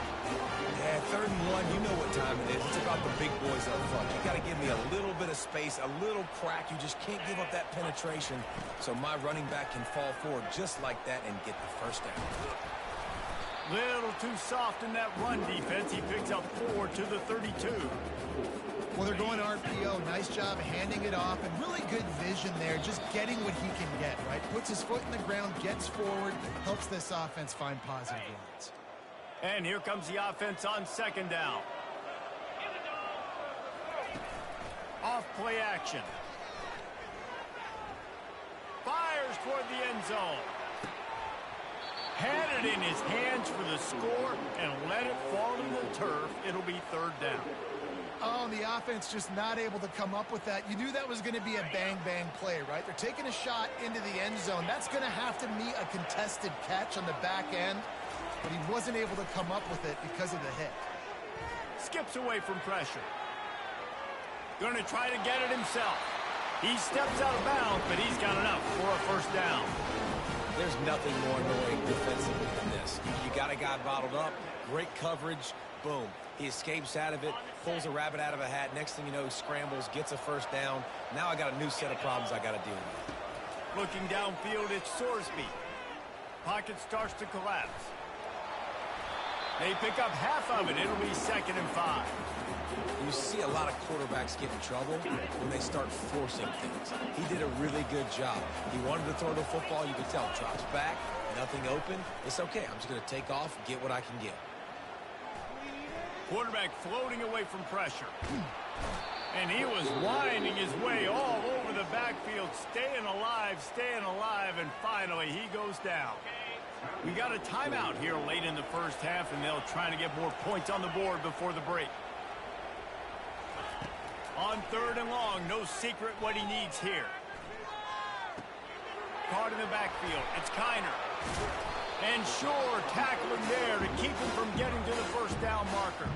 Yeah, 3rd and 1, you know what time it is. It's about the big boys up front. You got to give me a little bit of space, a little crack. You just can't give up that penetration. So my running back can fall forward just like that and get the first down. Little too soft in that run defense. He picks up 4 to the 32. Well, they're going RPO. Nice job handing it off, and really good vision there, just getting what he can get, right? Puts his foot in the ground, gets forward, helps this offense find positive lines. And here comes the offense on second down. Off play action. Fires toward the end zone. Had it in his hands for the score and let it fall to the turf. It'll be third down. Oh, and the offense just not able to come up with that. You knew that was going to be a bang-bang play, right? They're taking a shot into the end zone. That's going to have to meet a contested catch on the back end, but he wasn't able to come up with it because of the hit. Skips away from pressure. Going to try to get it himself. He steps out of bounds, but he's got enough for a first down. There's nothing more annoying defensively than this. You got a guy bottled up, great coverage, boom. He escapes out of it, pulls a rabbit out of a hat. Next thing you know, he scrambles, gets a first down. Now I got a new set of problems I got to deal with. Looking downfield, it's Sorsby. Pocket starts to collapse. They pick up half of it. It'll be 2nd and 5. You see a lot of quarterbacks get in trouble when they start forcing things. He did a really good job. He wanted to throw the football. You could tell. Drops back, nothing open. It's okay. I'm just going to take off and get what I can get. Quarterback floating away from pressure. And he was winding his way all over the backfield, staying alive, and finally he goes down. We got a timeout here late in the first half, and they'll try to get more points on the board before the break. On 3rd and long, no secret what he needs here. Caught in the backfield, it's Kiner. And Shore tackling there to keep him from getting to the first down marker.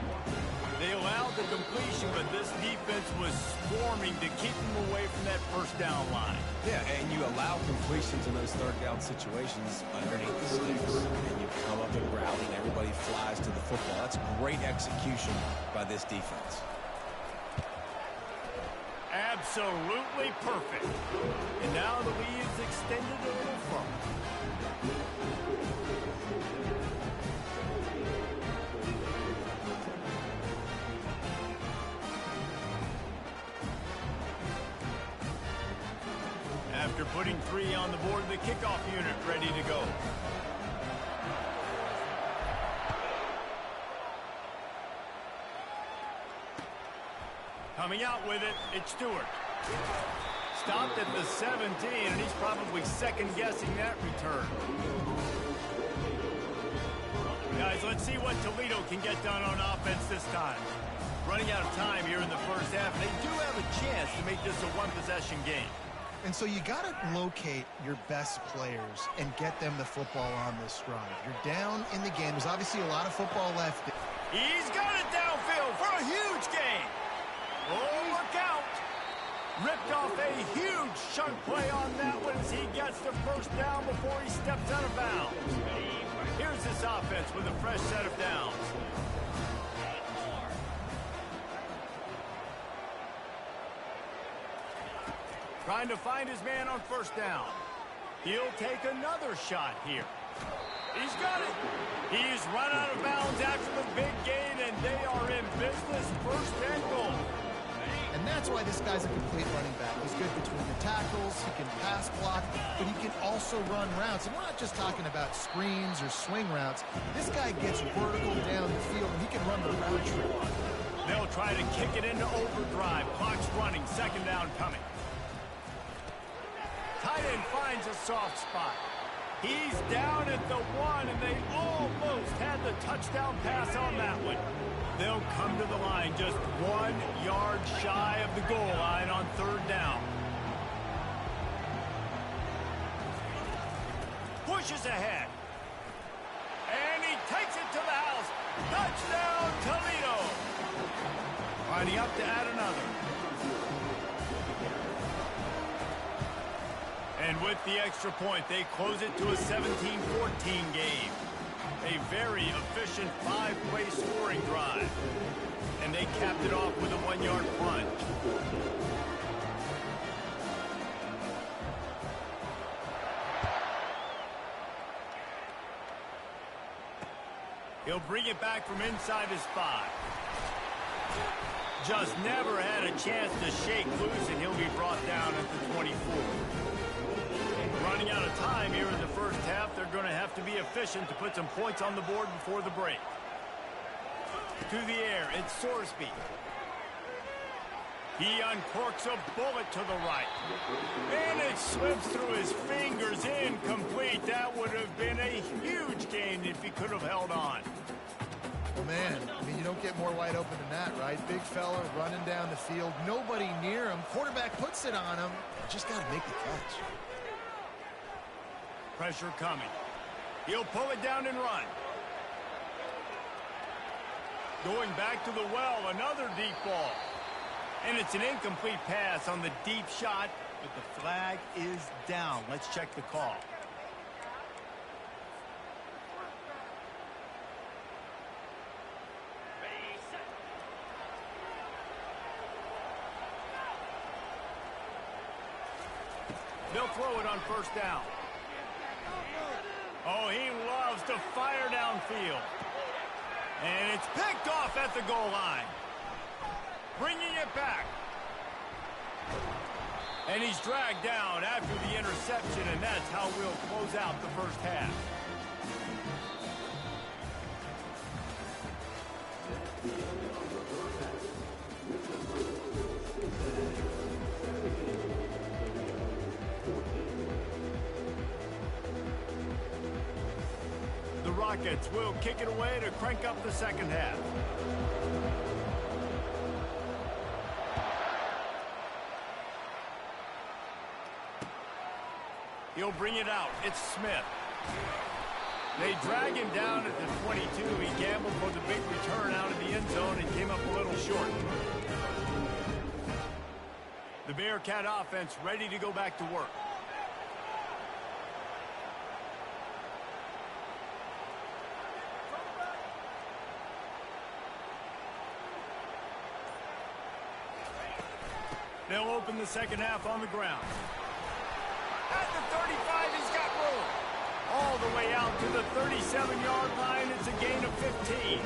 They allowed the completion, but this defense was swarming to keep him away from that first down line. Yeah, and you allow completions in those 3rd down situations underneath the sticks, and you come up and rally, and everybody flies to the football. That's great execution by this defense. Absolutely perfect. And now the lead is extended a little further. After putting 3 on the board, the kickoff unit ready to go. Coming out with it, it's Stewart. Stopped at the 17, and he's probably second-guessing that return. Guys, let's see what Toledo can get done on offense this time. Running out of time here in the first half. They do have a chance to make this a one-possession game. And so you got to locate your best players and get them the football on this drive. You're down in the game. There's obviously a lot of football left. He's got it downfield for a huge gain. Oh, look out. Ripped off a huge chunk play on that one as he gets the first down before he steps out of bounds. Here's this offense with a fresh set of downs. Trying to find his man on first down. He'll take another shot here. He's got it. He's run out of bounds after the big gain, and they are in business, 1st and goal. And that's why this guy's a complete running back. He's good between the tackles, he can pass block, but he can also run routes. And we're not just talking about screens or swing routes. This guy gets vertical down the field, and he can run the route tree. They'll try to kick it into overdrive. Clock's running, 2nd down coming. Tight end finds a soft spot. He's down at the 1, and they almost had the touchdown pass on that one. They'll come to the line just 1 yard shy of the goal line on 3rd down. Pushes ahead. And he takes it to the house. Touchdown, Toledo. Lining up to add another. And with the extra point, they close it to a 17-14 game. A very efficient 5-play scoring drive. And they capped it off with a 1-yard plunge. He'll bring it back from inside his 5. Just never had a chance to shake loose, and he'll be brought down at the 24. Running out of time here in the first half, they're going to have to be efficient to put some points on the board before the break. To the air, it's Sorsby. He uncorks a bullet to the right. And it slips through his fingers, incomplete. That would have been a huge gain if he could have held on. Well, man, I mean, you don't get more wide open than that, right? Big fella running down the field, nobody near him. Quarterback puts it on him. Just got to make the catch. Pressure coming. He'll pull it down and run. Going back to the well, another deep ball. And it's an incomplete pass on the deep shot, but the flag is down. Let's check the call. They'll throw it on first down. Oh, he loves to fire downfield. And it's picked off at the goal line. Bringing it back. And he's dragged down after the interception, and that's how we'll close out the first half. The Rockets will kick it away to crank up the second half. He'll bring it out. It's Smith. They drag him down at the 22. He gambled for the big return out of the end zone and came up a little short. The Bearcat offense ready to go back to work. They'll open the second half on the ground. At the 35, he's got room. All the way out to the 37-yard line. It's a gain of 15.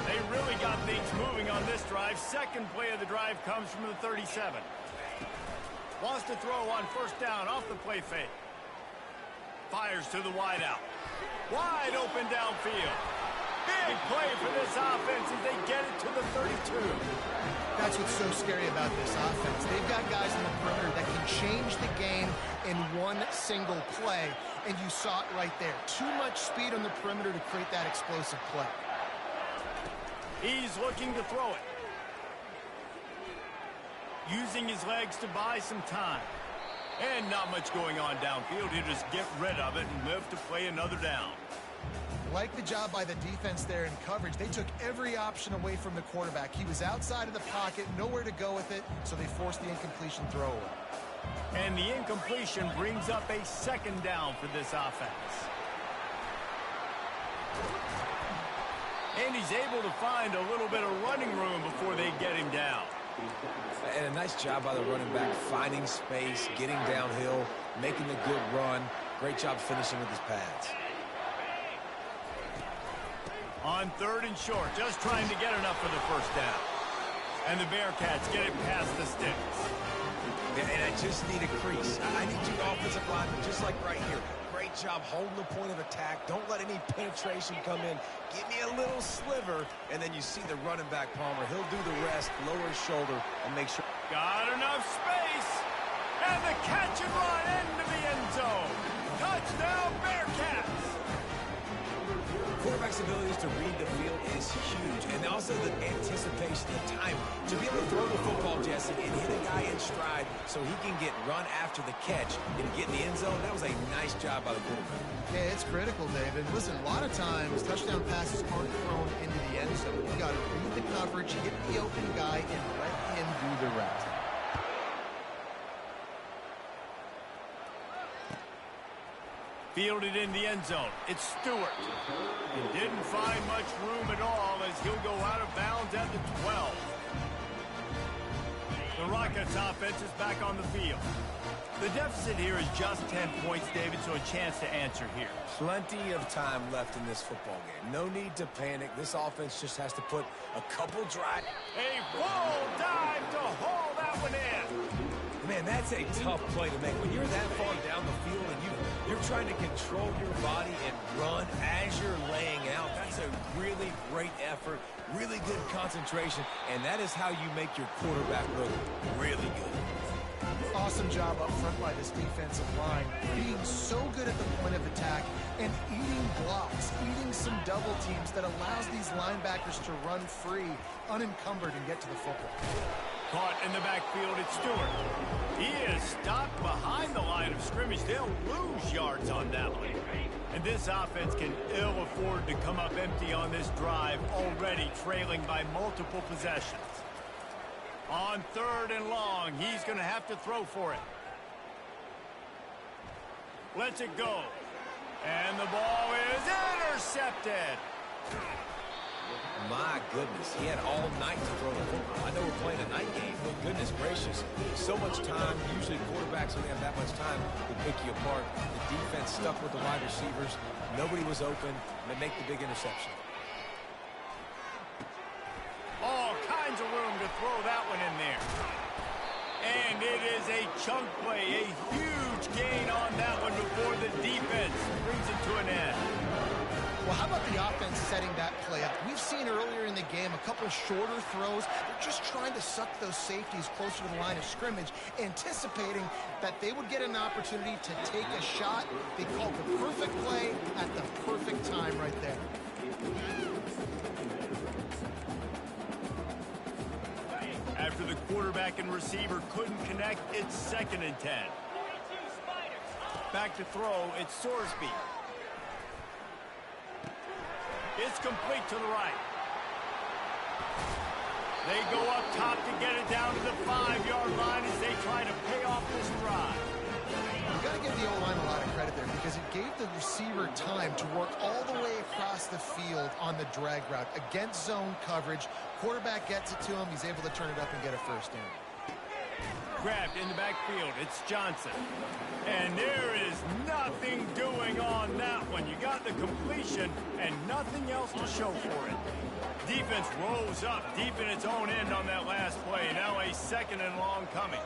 They really got things moving on this drive. Second play of the drive comes from the 37. Wants to throw on first down off the play fake. Fires to the wide out. Wide open downfield. Big play for this offense as they get it to the 32. That's what's so scary about this offense. They've got guys in the perimeter that can change the game in one single play, and you saw it right there. Too much speed on the perimeter to create that explosive play. He's looking to throw it. Using his legs to buy some time. And not much going on downfield. He'll just get rid of it and live to play another down. Like the job by the defense there in coverage. They took every option away from the quarterback. He was outside of the pocket, nowhere to go with it, so they forced the incompletion throw away. And the incompletion brings up a second down for this offense. And he's able to find a little bit of running room before they get him down. And a nice job by the running back, finding space, getting downhill, making a good run. Great job finishing with his pads. On third and short, just trying to get enough for the first down. And the Bearcats get it past the sticks. And I just need a crease. I need two offensive linemen, just like right here. Great job holding the point of attack. Don't let any penetration come in. Give me a little sliver, and then you see the running back, Palmer. He'll do the rest, lower his shoulder, and make sure. Got enough space. And the catch and run into the end zone. Touchdown, Bearcats. Quarterback's abilities to read the field is huge, and also the anticipation, the time to be able to throw the football, Jesse, and hit a guy in stride so he can get run after the catch and get in the end zone. That was a nice job by the quarterback. Yeah, it's critical, David. Listen, a lot of times touchdown passes aren't thrown into the end zone. You got to read the coverage, hit the open guy, and let him do the rest. Fielded in the end zone. It's Stewart. He didn't find much room at all as he'll go out of bounds at the 12. The Rockets offense is back on the field. The deficit here is just 10 points, David, so a chance to answer here. Plenty of time left in this football game. No need to panic. This offense just has to put a couple drives. A full dive to haul that one in. Man, that's a tough play to make. When you're that far down the field and you're trying to control your body and run as you're laying out, that's a really great effort, really good concentration, and that is how you make your quarterback look really good. Awesome job up front by this defensive line, being so good at the point of attack and eating blocks, eating some double teams that allows these linebackers to run free, unencumbered, and get to the football. Caught in the backfield, it's Stewart. He is stopped behind the line of scrimmage. They'll lose yards on that one. And this offense can ill afford to come up empty on this drive, already trailing by multiple possessions. On 3rd and long, he's going to have to throw for it. Lets it go. And the ball is intercepted. My goodness, he had all night to throw the football. I know we're playing a night game, but goodness gracious, so much time. Usually quarterbacks don't have that much time to pick you apart. The defense stuck with the wide receivers. Nobody was open. They make the big interception. All kinds of room to throw that one in there. And it is a chunk play, a huge gain on that one before the defense brings it to an end. Well, how about the offense setting that play up? We've seen earlier in the game a couple shorter throws. They're just trying to suck those safeties closer to the line of scrimmage, anticipating that they would get an opportunity to take a shot. They called the perfect play at the perfect time right there. After the quarterback and receiver couldn't connect, it's 2nd and 10. Back to throw, it's Sorsby. It's complete to the right. They go up top to get it down to the 5-yard line as they try to pay off this drive. You got to give the O-line a lot of credit there because it gave the receiver time to work all the way across the field on the drag route against zone coverage. Quarterback gets it to him. He's able to turn it up and get a first down. Grabbed in the backfield. It's Johnson. And there is nothing doing on that one. You got the completion and nothing else to show for it. Defense rose up deep in its own end on that last play. Now a 2nd and long coming.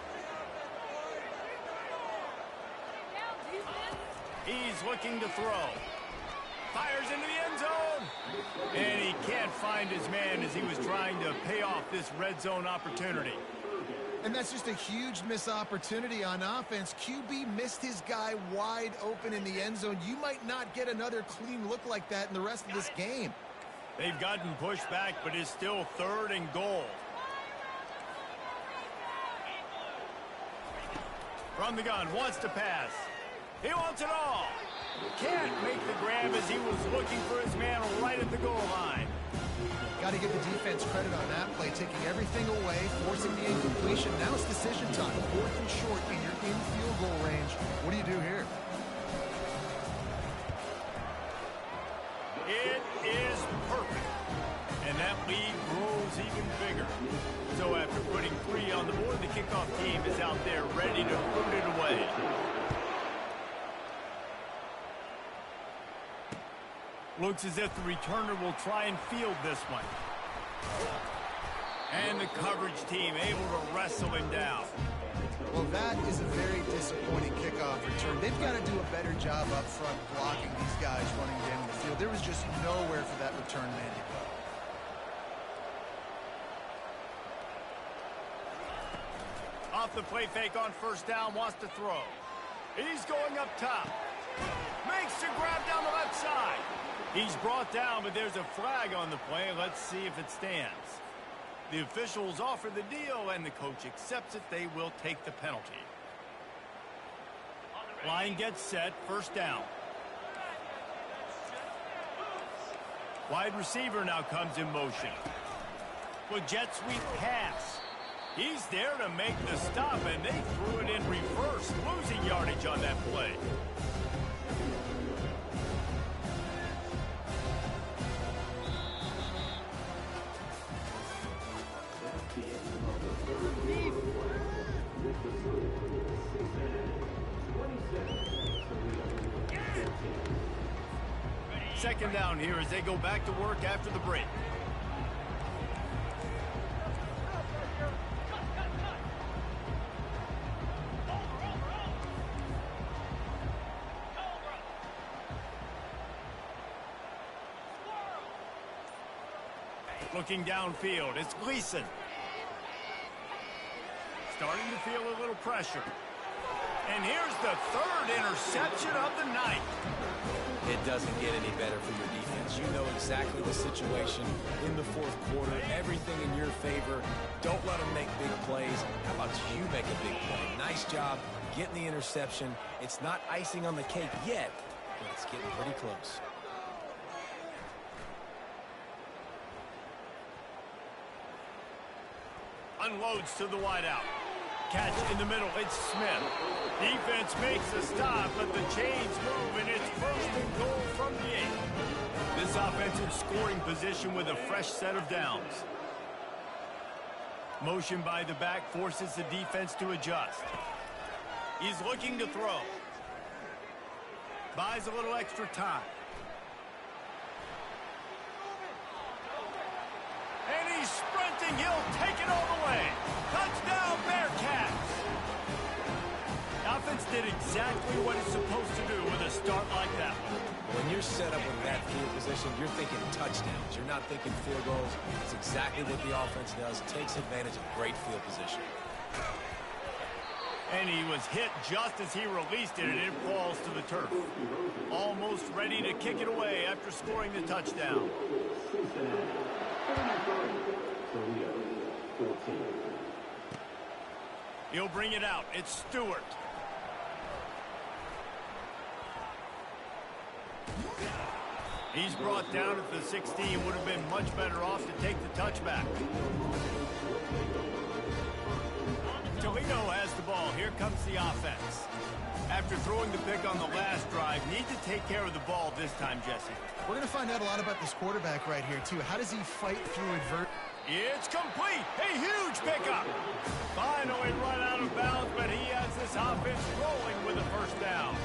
He's looking to throw. Fires into the end zone. And he can't find his man as he was trying to pay off this red zone opportunity. And that's just a huge missed opportunity on offense. QB missed his guy wide open in the end zone. You might not get another clean look like that in the rest of this game. They've gotten pushed back, but it's still 3rd and goal. From the gun, wants to pass. He wants it all. Can't make the grab as he was looking for his man right at the goal line. Got to give the defense credit on that play, taking everything away, forcing the incompletion. Now it's decision time. 4th and short, and you're in field goal range. What do you do here? It is perfect. And that lead grows even bigger. So after putting 3 on the board, the kickoff team is out there ready to put it away. Looks as if the returner will try and field this one. And the coverage team able to wrestle him down. Well, that is a very disappointing kickoff return. They've got to do a better job up front blocking these guys running down the field. There was just nowhere for that return man to go. Off the play fake on 1st down, wants to throw. He's going up top. Makes the grab down the left side. He's brought down, but there's a flag on the play. Let's see if it stands. The officials offer the deal, and the coach accepts it. They will take the penalty. Line gets set, 1st down. Wide receiver now comes in motion. With jet sweep pass. He's there to make the stop, and they threw it in reverse, losing yardage on that play. second down here as they go back to work after the break. Looking downfield, it's Gleason. Starting to feel a little pressure. And here's the third interception of the night. It doesn't get any better for your defense. You know exactly the situation in the fourth quarter. Everything in your favor. Don't let them make big plays. How about you make a big play? Nice job getting the interception. It's not icing on the cake yet, but it's getting pretty close. Unloads to the wideout. Catch in the middle, it's Smith. Defense makes a stop, but the chains move, and it's first and goal from the 8. This offensive scoring position with a fresh set of downs. Motion by the back forces the defense to adjust. He's looking to throw. Buys a little extra time. And he's sprinting. He'll take it all the way. Touchdown, Bearcats. The offense did exactly what it's supposed to do with a start like that one. When you're set up with that field position, you're thinking touchdowns. You're not thinking field goals. It's exactly what the offense does. Takes advantage of great field position. And he was hit just as he released it, and it falls to the turf. Almost ready to kick it away after scoring the touchdown. He'll bring it out. It's Stewart. He's brought down at the 16. Would have been much better off to take the touchback. Toledo has the ball. Here comes the offense. After throwing the pick on the last drive, need to take care of the ball this time, Jesse. We're going to find out a lot about this quarterback right here, too. How does he fight through adversity? It's complete. A huge pickup. Finally run out of bounds, but he has this offense rolling with a first down.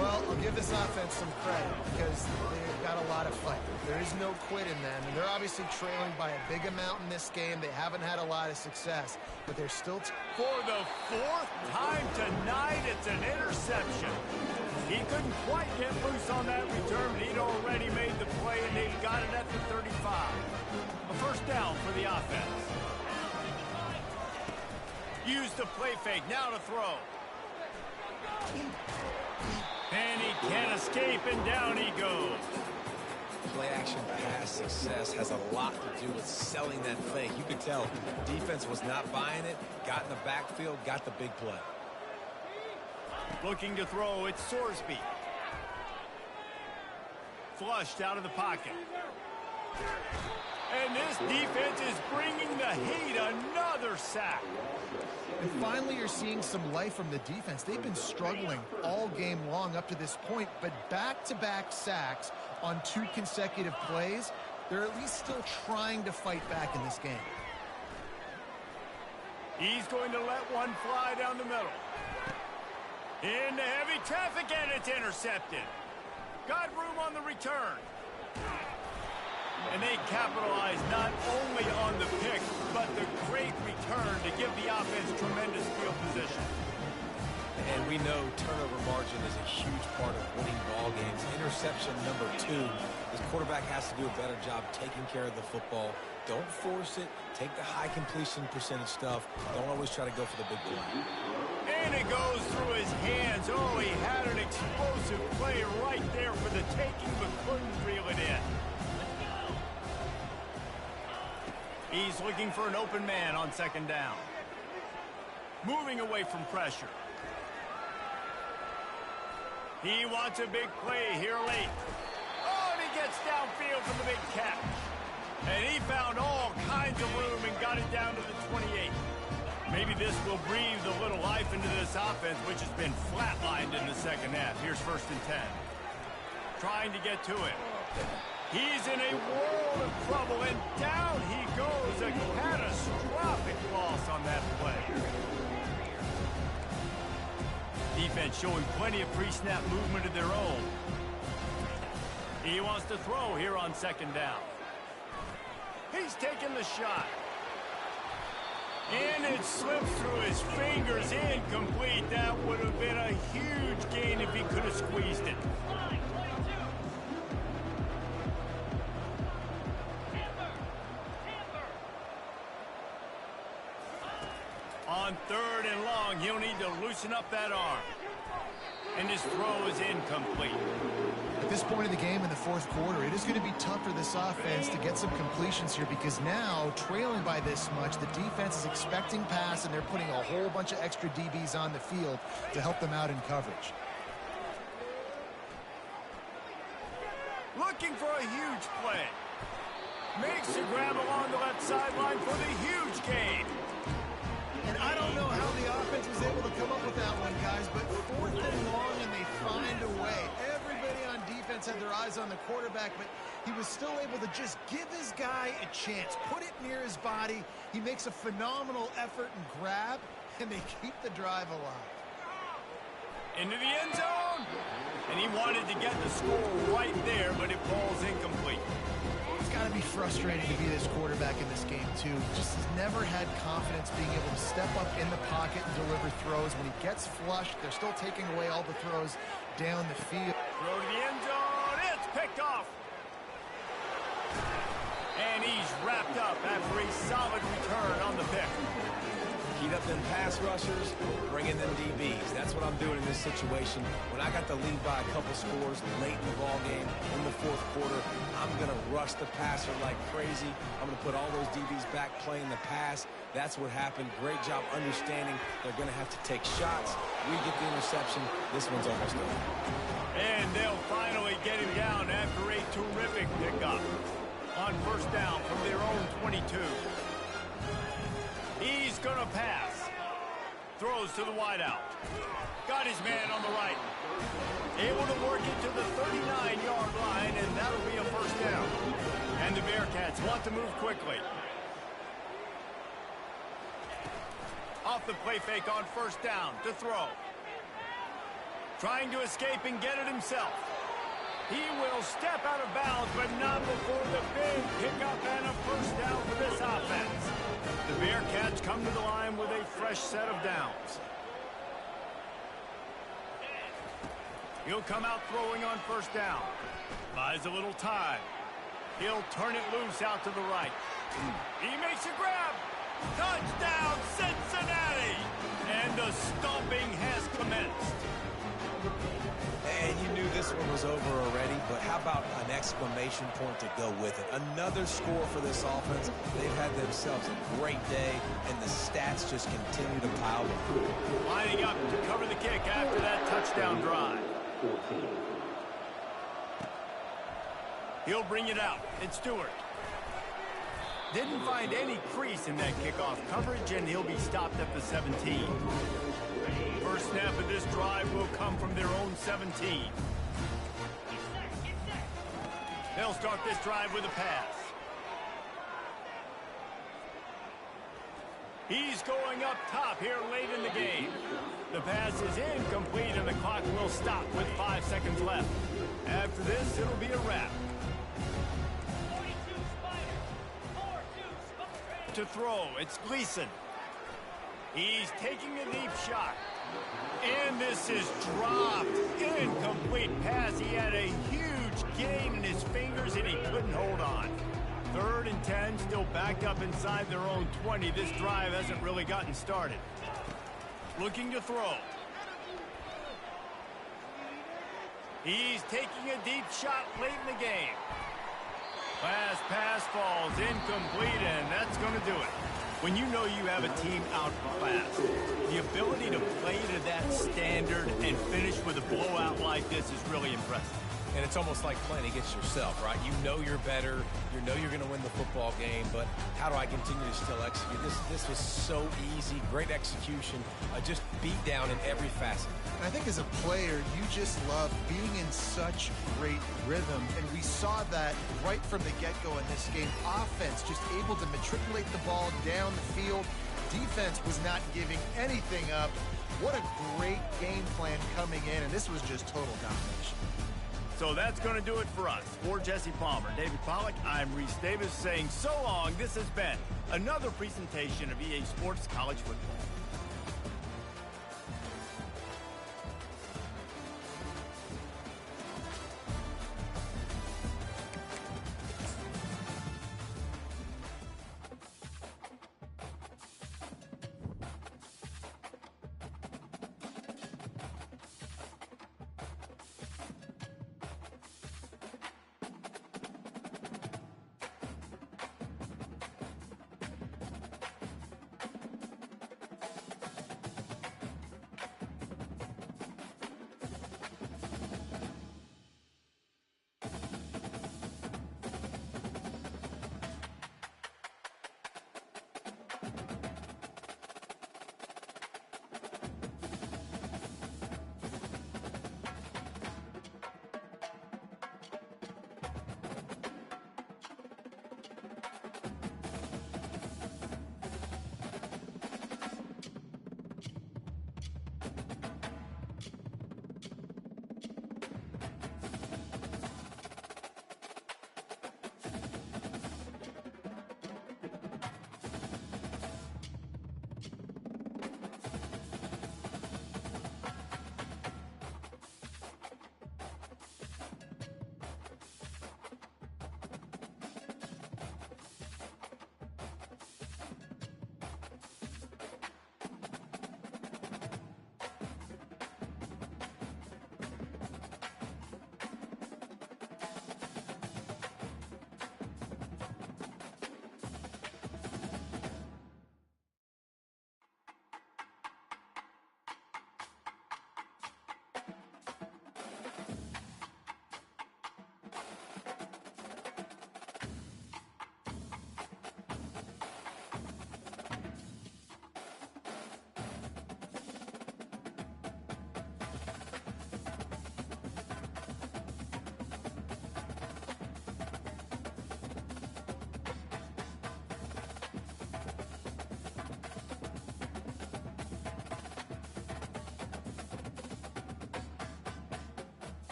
Well, I'll give this offense some credit because they've got a lot of fight. There is no quit in them, and they're obviously trailing by a big amount in this game. They haven't had a lot of success, but they're still... For the fourth time tonight, it's an interception. He couldn't quite get loose on that return, but he'd already made the play, and they've got it at the 35. A first down for the offense. Use the play fake, now to throw. And he can't escape, and down he goes. Play-action pass success has a lot to do with selling that fake. You could tell defense was not buying it, got in the backfield, got the big play. Looking to throw, it's Sorsby. Flushed out of the pocket. And this defense is bringing the heat. Another sack. And finally, you're seeing some life from the defense. They've been struggling all game long up to this point, but back-to-back sacks on 2 consecutive plays, they're at least still trying to fight back in this game. He's going to let one fly down the middle. Into heavy traffic, and it's intercepted. Got room on the return. And they capitalize not only on the pick, but the great return to give the offense tremendous field position. And we know turnover margin is a huge part of winning ball games. Interception number 2. This quarterback has to do a better job taking care of the football. Don't force it. Take the high completion percentage stuff. Don't always try to go for the big play. And it goes through his hands. Oh, he had an explosive play right there for the taking, but couldn't reel it in. He's looking for an open man on second down. Moving away from pressure. He wants a big play here late. Oh, and he gets downfield for the big catch. And he found all kinds of room and got it down to the 28. Maybe this will breathe a little life into this offense, which has been flatlined in the second half. Here's first and 10. Trying to get to it. He's in a world of trouble, and down he goes. A catastrophic loss on that play. Defense showing plenty of pre-snap movement of their own. He wants to throw here on second down. He's taking the shot. And it slips through his fingers, incomplete. That would have been a huge gain if he could have squeezed it. On third and long, he'll need to loosen up that arm. And his throw is incomplete. At this point in the game in the fourth quarter, it is going to be tough for this offense to get some completions here because now, trailing by this much, the defense is expecting pass, and they're putting a whole bunch of extra DBs on the field to help them out in coverage. Looking for a huge play. Makes the grab along the left sideline for the huge gain. And I don't know how the offense was able to come up with that one, guys, but fourth and long, and they find a way. Everybody on defense had their eyes on the quarterback, but he was still able to just give his guy a chance, put it near his body. He makes a phenomenal effort and grab, and they keep the drive alive. Into the end zone. And he wanted to get the score right there, but it falls incomplete. It's got to be frustrating to be this quarterback in this game, too. Just has never had confidence being able to step up in the pocket and deliver throws. When he gets flushed, they're still taking away all the throws down the field. Throw to the end zone. It's picked off. And he's wrapped up after a solid return on the pick. Heat up them pass rushers, bring in them DBs. That's what I'm doing in this situation. When I got the lead by a couple scores late in the ball game, in the fourth quarter, I'm going to rush the passer like crazy. I'm going to put all those DBs back playing the pass. That's what happened. Great job understanding they're going to have to take shots. We get the interception. This one's almost over. And they'll finally get him down after a terrific pickup on first down from their own 22. He's going to pass. Throws to the wideout. Got his man on the right. Able to work it to the 39-yard line, and that'll be a first down. And the Bearcats want to move quickly. Off the play fake on first down to throw. Trying to escape and get it himself. He will step out of bounds, but not before the big pickup and a first down for this offense. The Bearcats come to the line with a fresh set of downs. He'll come out throwing on first down. Buys a little time. He'll turn it loose out to the right. He makes a grab. Touchdown, Cincinnati! And the stomping has commenced. And you knew this one was over already, but how about an exclamation point to go with it? Another score for this offense. They've had themselves a great day, and the stats just continue to pile up. Lining up to cover the kick after that touchdown drive. He'll bring it out. It's Stewart. Didn't find any crease in that kickoff coverage, and he'll be stopped at the 17. First snap of this drive will come from their own 17. They'll start this drive with a pass. He's going up top here late in the game. The pass is incomplete, and the clock will stop with 5 seconds left. After this, it'll be a wrap. To throw, it's Gleason. He's taking a deep shot. And this is dropped. Incomplete pass. He had a huge gain in his fingers, and he couldn't hold on. 3rd and 10, still backed up inside their own 20. This drive hasn't really gotten started. Looking to throw. He's taking a deep shot late in the game. Last pass falls incomplete, and that's going to do it. When you know you have a team outclassed, the ability to play to that standard and finish with a blowout like this is really impressive. And it's almost like playing against yourself, right? You know you're better. You know you're going to win the football game, but how do I continue to still execute? This was so easy. Great execution. Just beat down in every facet. And I think as a player, you just love being in such great rhythm. And we saw that right from the get-go in this game. Offense just able to matriculate the ball down the field. Defense was not giving anything up. What a great game plan coming in, and this was just total domination. So that's going to do it for us. For Jesse Palmer, David Pollack, I'm Reese Davis saying so long. This has been another presentation of EA Sports College Football.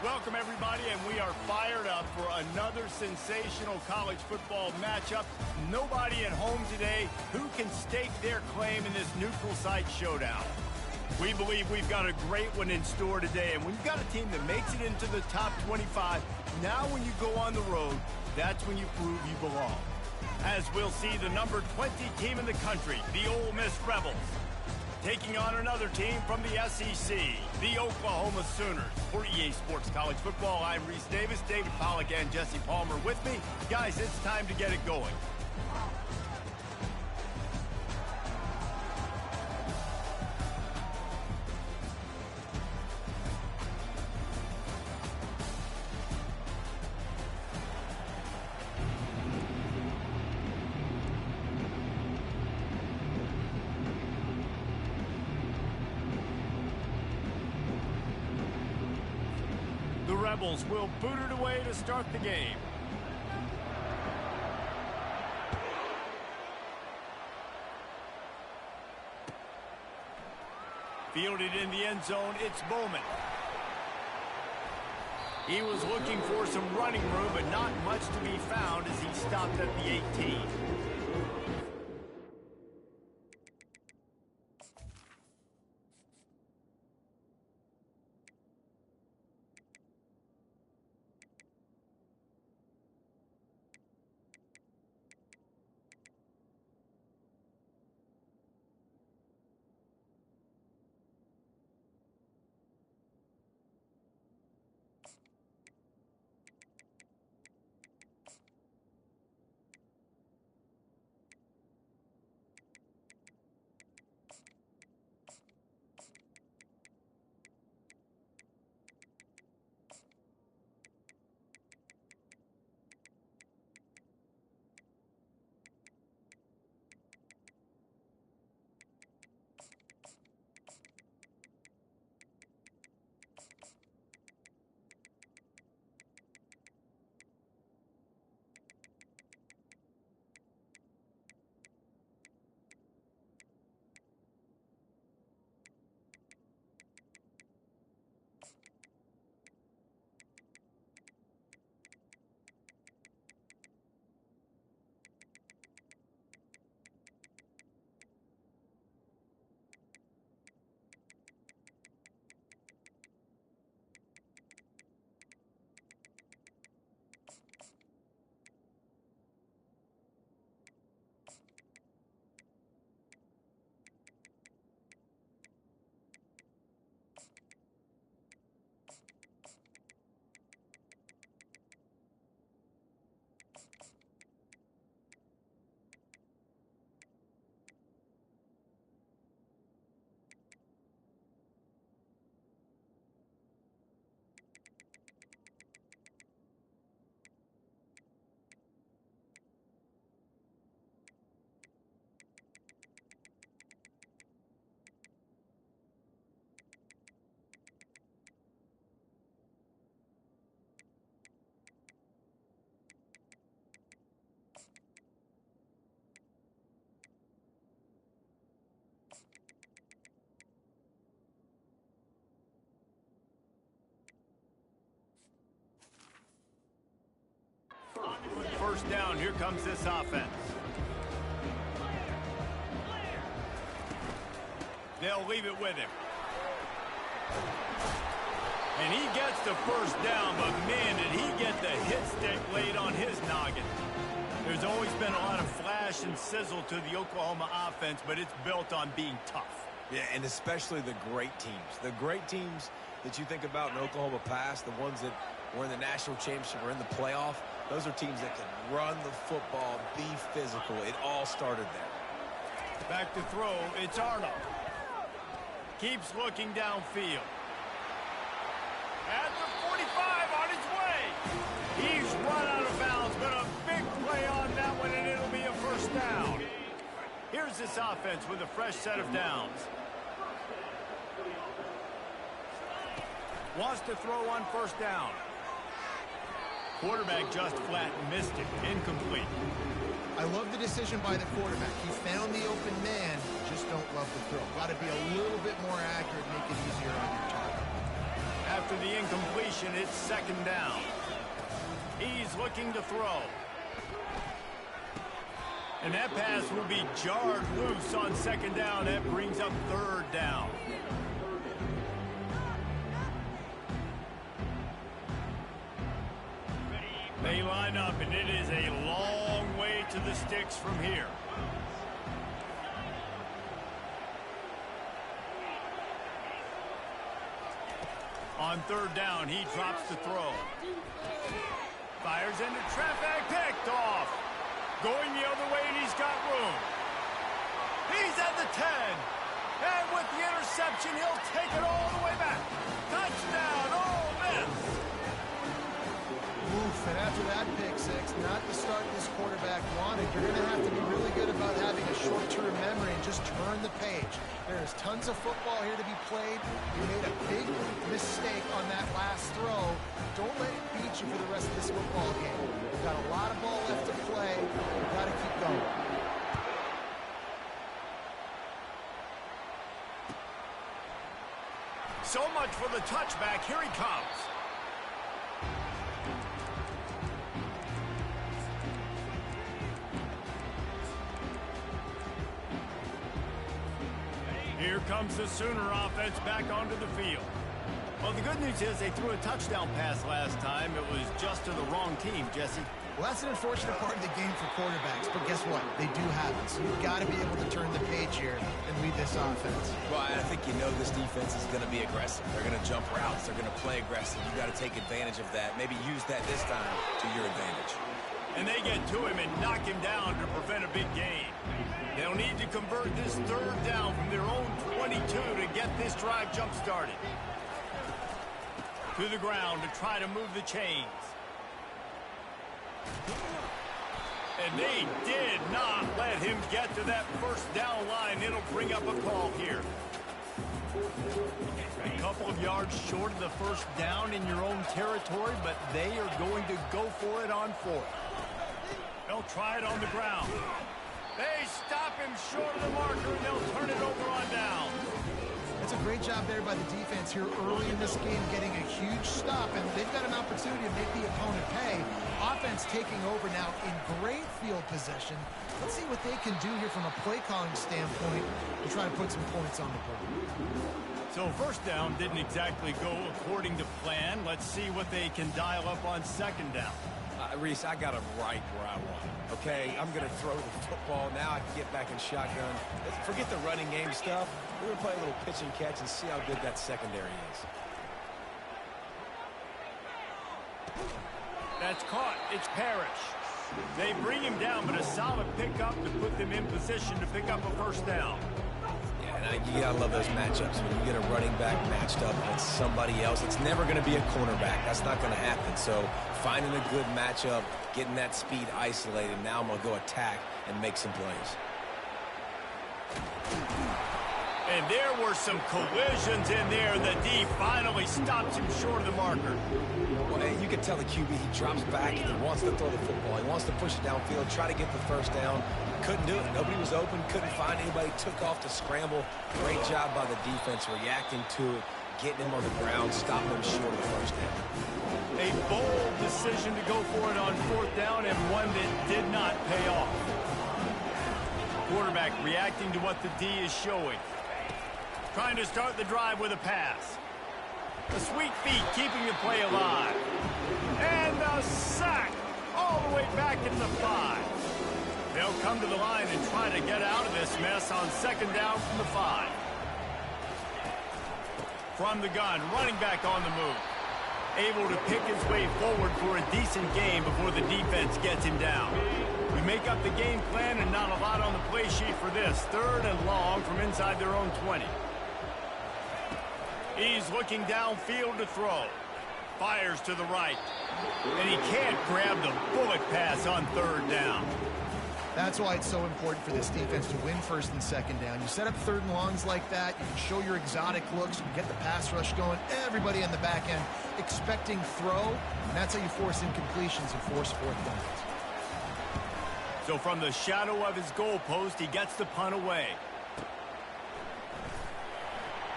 Welcome, everybody, and we are fired up for another sensational college football matchup. Nobody at home today who can stake their claim in this neutral site showdown. We believe we've got a great one in store today, and when you've got a team that makes it into the top 25, now when you go on the road, that's when you prove you belong. As we'll see the number 20 team in the country, the Ole Miss Rebels, taking on another team from the SEC, the Oklahoma Sooners. For EA Sports College Football, I'm Reese Davis, David Pollack, and Jesse Palmer with me. Guys, it's time to get it going. The Rebels will boot it away to start the game. Fielded in the end zone, it's Bowman. He was looking for some running room, but not much to be found as he stopped at the 18. First down, here comes this offense. They'll leave it with him. And he gets the first down, but man, did he get the hit stick laid on his noggin. There's always been a lot of flash and sizzle to the Oklahoma offense, but it's built on being tough. Yeah, and especially the great teams. The great teams that you think about in Oklahoma past, the ones that were in the national championship or in the playoff, those are teams that can run the football, be physical. It all started there. Back to throw, it's Arnold. Keeps looking downfield. At the 45, on his way. He's run out of bounds, but a big play on that one, and it'll be a first down. Here's this offense with a fresh set of downs. Wants to throw on first down. Quarterback just flat missed it. Incomplete. I love the decision by the quarterback. He found the open man, just don't love the throw. Got to be a little bit more accurate, make it easier on your target. After after the incompletion, it's second down. He's looking to throw. And that pass will be jarred loose on second down. That brings up third down. They line up, and it is a long way to the sticks from here. On third down, he drops to throw. Fires into traffic, picked off. Going the other way, and he's got room. He's at the 10. And with the interception, he'll take it all the way back. Touchdown, Ole Miss. Oof, and after that pick six, not the start this quarterback wanted. You're going to have to be really good about having a short-term memory and just turn the page. There's tons of football here to be played. You made a big mistake on that last throw. Don't let it beat you for the rest of this football game. You've got a lot of ball left to play. You've got to keep going. So much for the touchback. Here he comes. Here comes the Sooner offense back onto the field. Well, the good news is they threw a touchdown pass last time. It was just to the wrong team, Jesse. Well, that's an unfortunate part of the game for quarterbacks, but guess what? They do have it, so you've got to be able to turn the page here and lead this offense. Well, I think you know this defense is going to be aggressive. They're going to jump routes. They're going to play aggressive. You've got to take advantage of that. Maybe use that this time to your advantage. And they get to him and knock him down to prevent a big gain. They'll need to convert this third down from their own 22 to get this drive jump-started. To the ground to try to move the chains. And they did not let him get to that first down line. It'll bring up a call here. A couple of yards short of the first down in your own territory, but they are going to go for it on fourth. They'll try it on the ground. They stop him short of the marker, and they'll turn it over on down. That's a great job there by the defense here early in this game, getting a huge stop, and they've got an opportunity to make the opponent pay. Offense taking over now in great field position. Let's see what they can do here from a play calling standpoint to try to put some points on the board. So first down didn't exactly go according to plan. Let's see what they can dial up on second down. Reese, I got him right where I want him. Okay, I'm going to throw the football. Now I can get back in shotgun. Forget the running game stuff. We're going to play a little pitch and catch and see how good that secondary is. That's caught. It's Parrish. They bring him down, but a solid pickup to put them in position to pick up a first down. And you gotta love those matchups when you get a running back matched up against somebody else. It's never going to be a cornerback. That's not going to happen. So finding a good matchup, getting that speed isolated. Now I'm going to go attack and make some plays. And there were some collisions in there. The D finally stops him short of the marker. Well, you can tell the QB, he drops back. He wants to throw the football. He wants to push it downfield, try to get the first down. Couldn't do it. Nobody was open. Couldn't find anybody. Took off to scramble. Great job by the defense reacting to it, getting him on the ground, stopping him short of the first down. A bold decision to go for it on fourth down, and one that did not pay off. Quarterback reacting to what the D is showing. Trying to start the drive with a pass. The sweet feet keeping the play alive. And the sack all the way back in the 5. They'll come to the line and try to get out of this mess on second down from the 5. From the gun, running back on the move. Able to pick his way forward for a decent game before the defense gets him down. We make up the game plan and not a lot on the play sheet for this. Third and long from inside their own 20. He's looking downfield to throw. Fires to the right. And he can't grab the bullet pass on third down. That's why it's so important for this defense to win first and second down. You set up third and longs like that, you can show your exotic looks, you can get the pass rush going, everybody in the back end expecting throw, and that's how you force incompletions and force fourth downs. So from the shadow of his goalpost, he gets the punt away.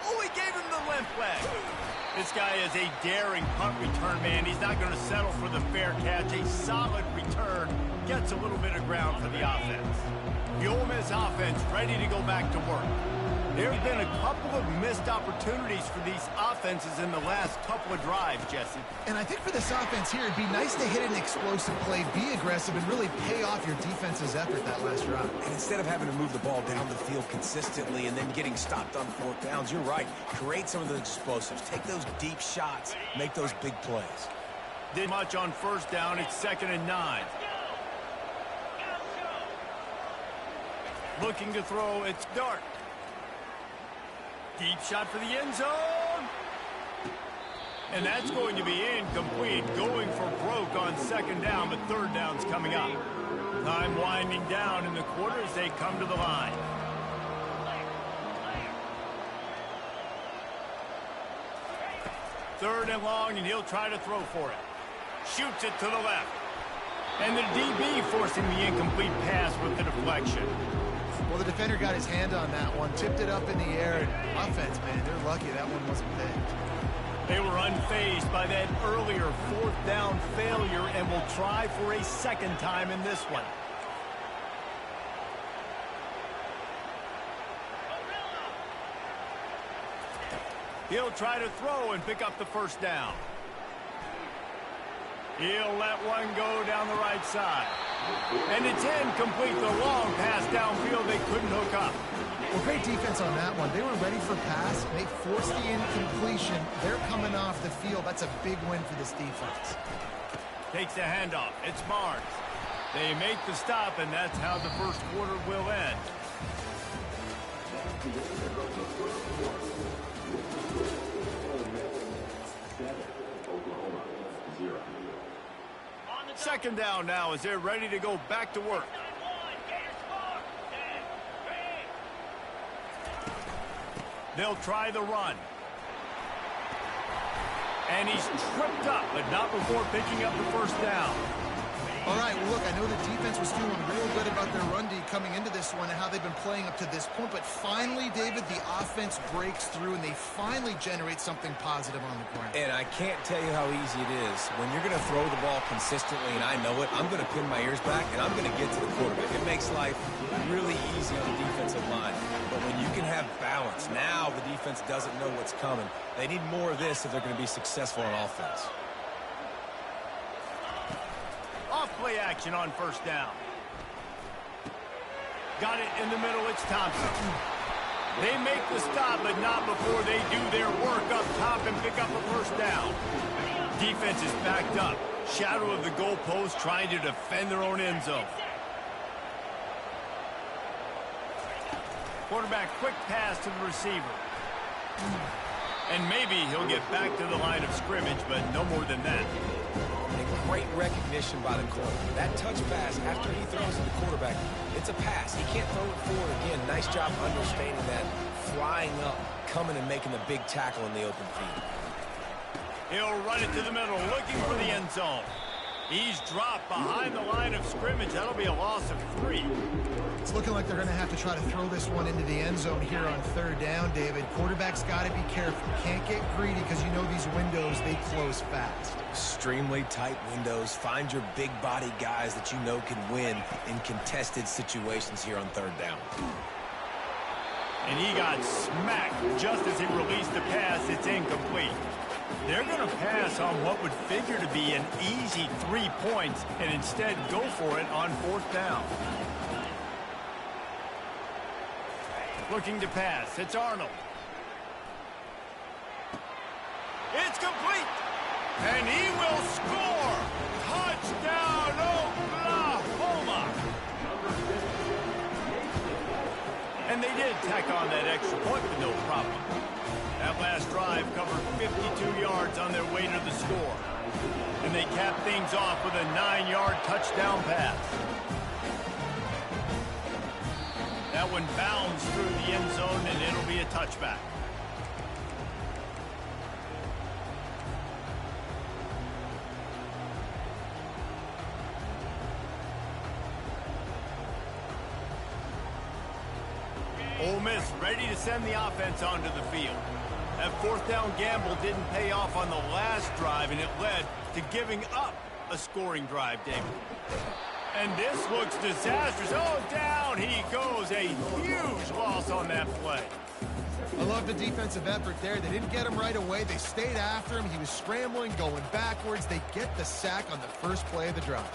Oh, he gave him the limp leg. This guy is a daring punt return man. He's not going to settle for the fair catch. A solid return gets a little bit of ground for the offense. The Ole Miss offense ready to go back to work. There have been a couple of missed opportunities for these offenses in the last couple of drives, Jesse. And I think for this offense here, it'd be nice to hit an explosive play, be aggressive, and really pay off your defense's effort that last drive. And instead of having to move the ball down the field consistently and then getting stopped on fourth downs, you're right. Create some of those explosives. Take those deep shots. Make those big plays. Did much on first down. It's 2nd and 9. Looking to throw. It's Dart. Deep shot for the end zone. And that's going to be incomplete. Going for broke on 2nd down, but 3rd down's coming up. Time winding down in the quarter as they come to the line. Third and long, and he'll try to throw for it. Shoots it to the left. And the DB forcing the incomplete pass with the deflection. Well, the defender got his hand on that one, tipped it up in the air. And offense, man, they're lucky that one wasn't big. They were unfazed by that earlier 4th down failure and will try for a 2nd time in this one. He'll try to throw and pick up the 1st down. He'll let one go down the right side. And it's incomplete. The long pass downfield they couldn't hook up. Well, great defense on that one. They were ready for pass. They forced the incompletion. They're coming off the field. That's a big win for this defense. Takes the handoff. It's Barnes. They make the stop, and that's how the first quarter will end. Second down now as they're ready to go back to work. They'll try the run. And he's tripped up, but not before picking up the 1st down. All right, well, look, I know the defense was feeling real good about their run D coming into this one and how they've been playing up to this point. But finally, David, the offense breaks through, and they finally generate something positive on the ground. And I can't tell you how easy it is. When you're going to throw the ball consistently, and I know it, I'm going to pin my ears back, and I'm going to get to the quarterback. It makes life really easy on the defensive line. But when you can have balance, now the defense doesn't know what's coming. They need more of this if they're going to be successful on offense. Off-play action on 1st down. Got it in the middle. It's Thompson. They make the stop, but not before they do their work up top and pick up a 1st down. Defense is backed up. Shadow of the goalpost trying to defend their own end zone. Quarterback quick pass to the receiver. And maybe he'll get back to the line of scrimmage, but no more than that. Great recognition by the corner. That touch pass after he throws to the quarterback, it's a pass. He can't throw it forward again. Nice job understanding that. Flying up, coming and making the big tackle in the open field. He'll run it to the middle, looking for the end zone. He's dropped behind the line of scrimmage. That'll be a loss of 3. It's looking like they're going to have to try to throw this one into the end zone here on 3rd down, David. Quarterback's got to be careful. Can't get greedy because you know these windows, they close fast. Extremely tight windows. Find your big body guys that you know can win in contested situations here on 3rd down. And he got smacked just as he released the pass. It's incomplete. They're going to pass on what would figure to be an easy 3 points and instead go for it on 4th down. Looking to pass. It's Arnold. It's complete. And he will score. Touchdown, Oklahoma. And they did tack on that extra point with no problem. That last drive covered 52 yards on their way to the score. And they capped things off with a 9-yard touchdown pass. That one bounds through the end zone, and it'll be a touchback. Ole Miss ready to send the offense onto the field. That fourth down gamble didn't pay off on the last drive, and it led to giving up a scoring drive, David. And this looks disastrous. Oh, down he goes. A huge loss on that play. I love the defensive effort there. They didn't get him right away. They stayed after him. He was scrambling, going backwards. They get the sack on the first play of the drive.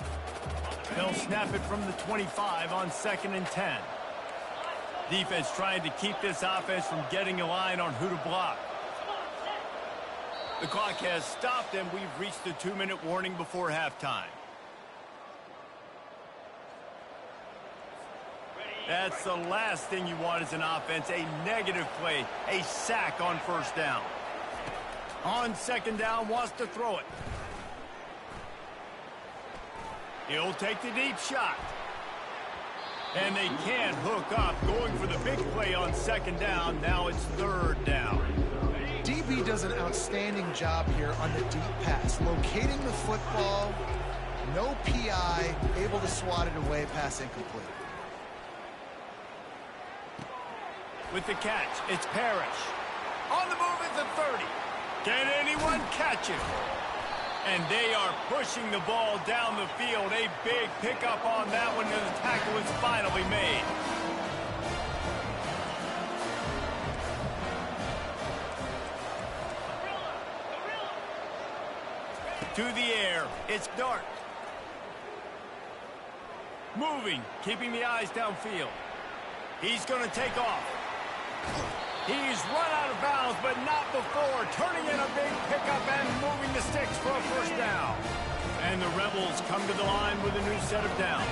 They'll snap it from the 25 on 2nd and 10. Defense trying to keep this offense from getting a line on who to block. The clock has stopped, and we've reached the 2-minute warning before halftime. That's the last thing you want as an offense, a negative play, a sack on first down. On 2nd down, wants to throw it. He'll take the deep shot. And they can't hook up, going for the big play on 2nd down. Now it's 3rd down. DB does an outstanding job here on the deep pass, locating the football, no PI, able to swat it away, pass incomplete. With the catch, it's Parrish. On the move at the 30. Can anyone catch him? And they are pushing the ball down the field. A big pickup on that one, and the tackle is finally made. To the air, it's Dart. Moving, keeping the eyes downfield. He's going to take off. He's run out of bounds, but not before. Turning in a big pickup and moving the sticks for a first down. And the Rebels come to the line with a new set of downs.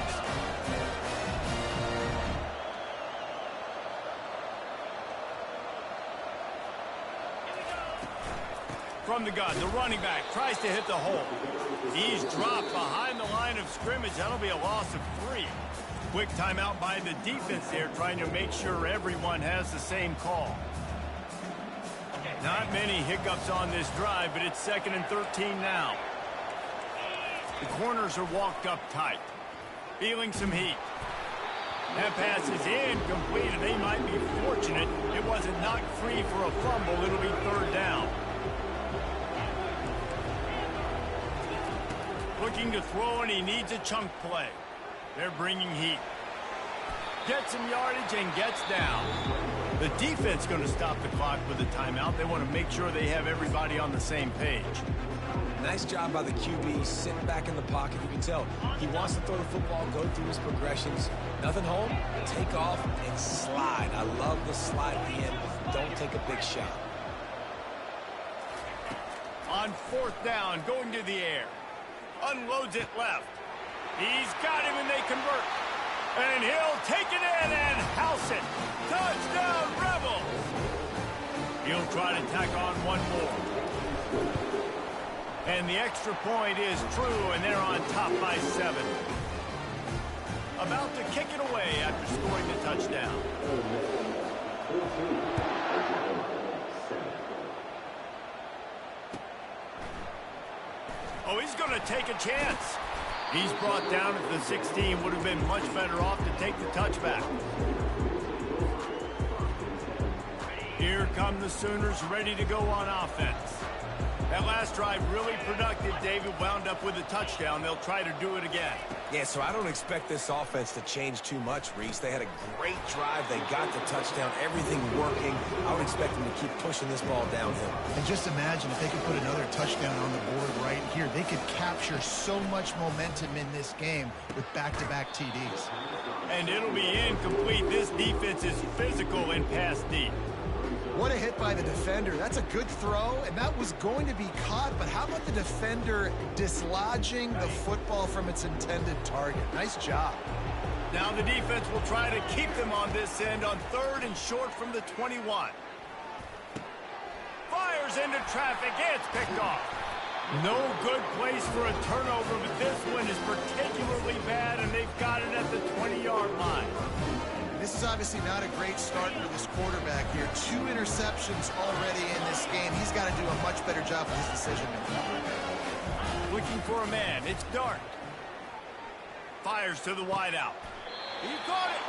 From the gun, the running back tries to hit the hole. He's dropped behind the line of scrimmage. That'll be a loss of 3. Quick timeout by the defense there, trying to make sure everyone has the same call. Not many hiccups on this drive, but it's 2nd and 13 now. The corners are walked up tight, feeling some heat. That pass is incomplete, and they might be fortunate it wasn't knocked free for a fumble. It'll be 3rd down. Looking to throw, and he needs a chunk play. They're bringing heat. Gets some yardage and gets down. The defense going to stop the clock with a timeout. They want to make sure they have everybody on the same page. Nice job by the QB, sitting back in the pocket. You can tell he wants to throw the football, go through his progressions. Nothing home, take off, and slide. I love the slide at the end. Don't take a big shot. On 4th down, going to the air. Unloads it left. He's got him, and they convert. And he'll take it in and house it. Touchdown, Rebels! He'll try to tack on one more. And the extra point is true, and they're on top by 7. About to kick it away after scoring the touchdown. Oh, he's going to take a chance. He's brought down at the 16. Would have been much better off to take the touchback. Here come the Sooners, ready to go on offense. That last drive really productive. David wound up with a touchdown. They'll try to do it again. Yeah, so I don't expect this offense to change too much, Reese. They had a great drive. They got the touchdown. Everything working. I would expect them to keep pushing this ball downhill. And just imagine if they could put another touchdown on the board right here. They could capture so much momentum in this game with back-to-back TDs. And it'll be incomplete. This defense is physical and pass deep. What a hit by the defender. That's a good throw, and that was going to be caught, but how about the defender dislodging the football from its intended target? Nice job. Now the defense will try to keep them on this end on 3rd and short from the 21. Fires into traffic. It's picked off. No good place for a turnover, but this one is particularly bad, and they've got it at the 20-yard line. This is obviously not a great start for this quarterback here. 2 interceptions already in this game. He's got to do a much better job with his decision-making. Looking for a man. It's Dart. Fires to the wideout. He caught it.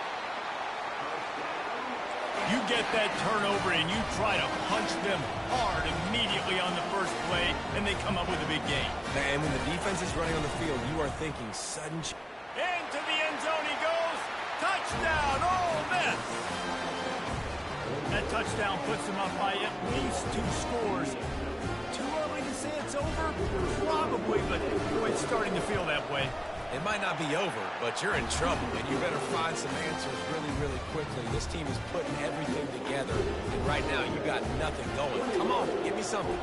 You get that turnover and you try to punch them hard immediately on the first play, and they come up with a big gain. And when the defense is running on the field, you are thinking sudden... Into the end zone he goes. Touchdown, Ole Miss. That touchdown puts them up by at least 2 scores. Too early to say it's over? Probably, but boy, it's starting to feel that way. It might not be over, but you're in trouble, and you better find some answers really, really quickly. This team is putting everything together, and right now you got nothing going. Come on, give me something.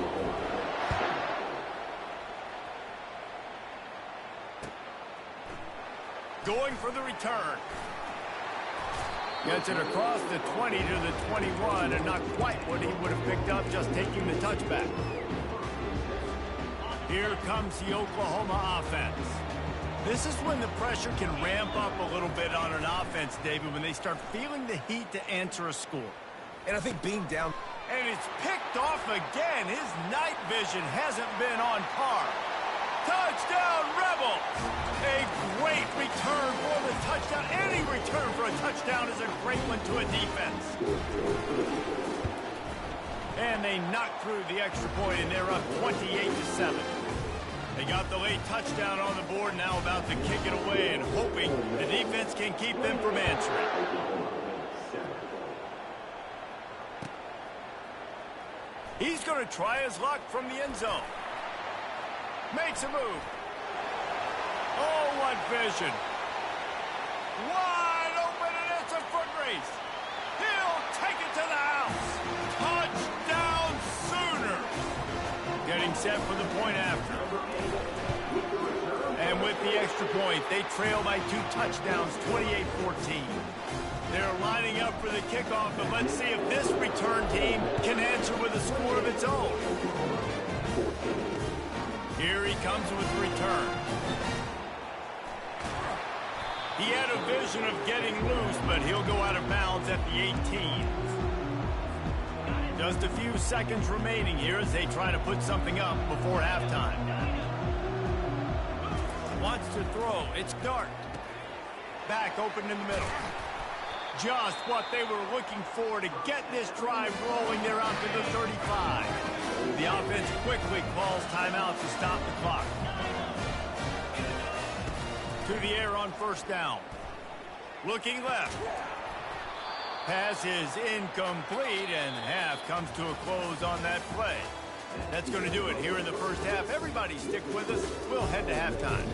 Going for the return. Gets it across the 20 to the 21, and not quite what he would have picked up just taking the touchback. Here comes the Oklahoma offense. This is when the pressure can ramp up a little bit on an offense, David, when they start feeling the heat to answer a score. And I think being down... And it's picked off again. His night vision hasn't been on par. Touchdown, Rebels! A great return for the touchdown. Any return for a touchdown is a great one to a defense. And they knock through the extra point, and they're up 28-7. They got the late touchdown on the board, now about to kick it away and hoping the defense can keep them from answering. He's going to try his luck from the end zone. Makes a move. Oh, what vision. Wide open, and it's a foot race. He'll take it to the house. Touchdown, Sooners. Getting set for the point after. And with the extra point, they trail by 2 touchdowns, 28-14. They're lining up for the kickoff, but let's see if this return team can answer with a score of its own. Here he comes with the return. He had a vision of getting loose, but he'll go out of bounds at the 18. Just a few seconds remaining here as they try to put something up before halftime. Wants to throw. It's Dart. Back open in the middle. Just what they were looking for to get this drive rolling. They're out to the 35. The offense quickly calls timeout to stop the clock. To the air on first down. Looking left. Pass is incomplete, and half comes to a close on that play. That's going to do it here in the first half. Everybody stick with us. We'll head to halftime.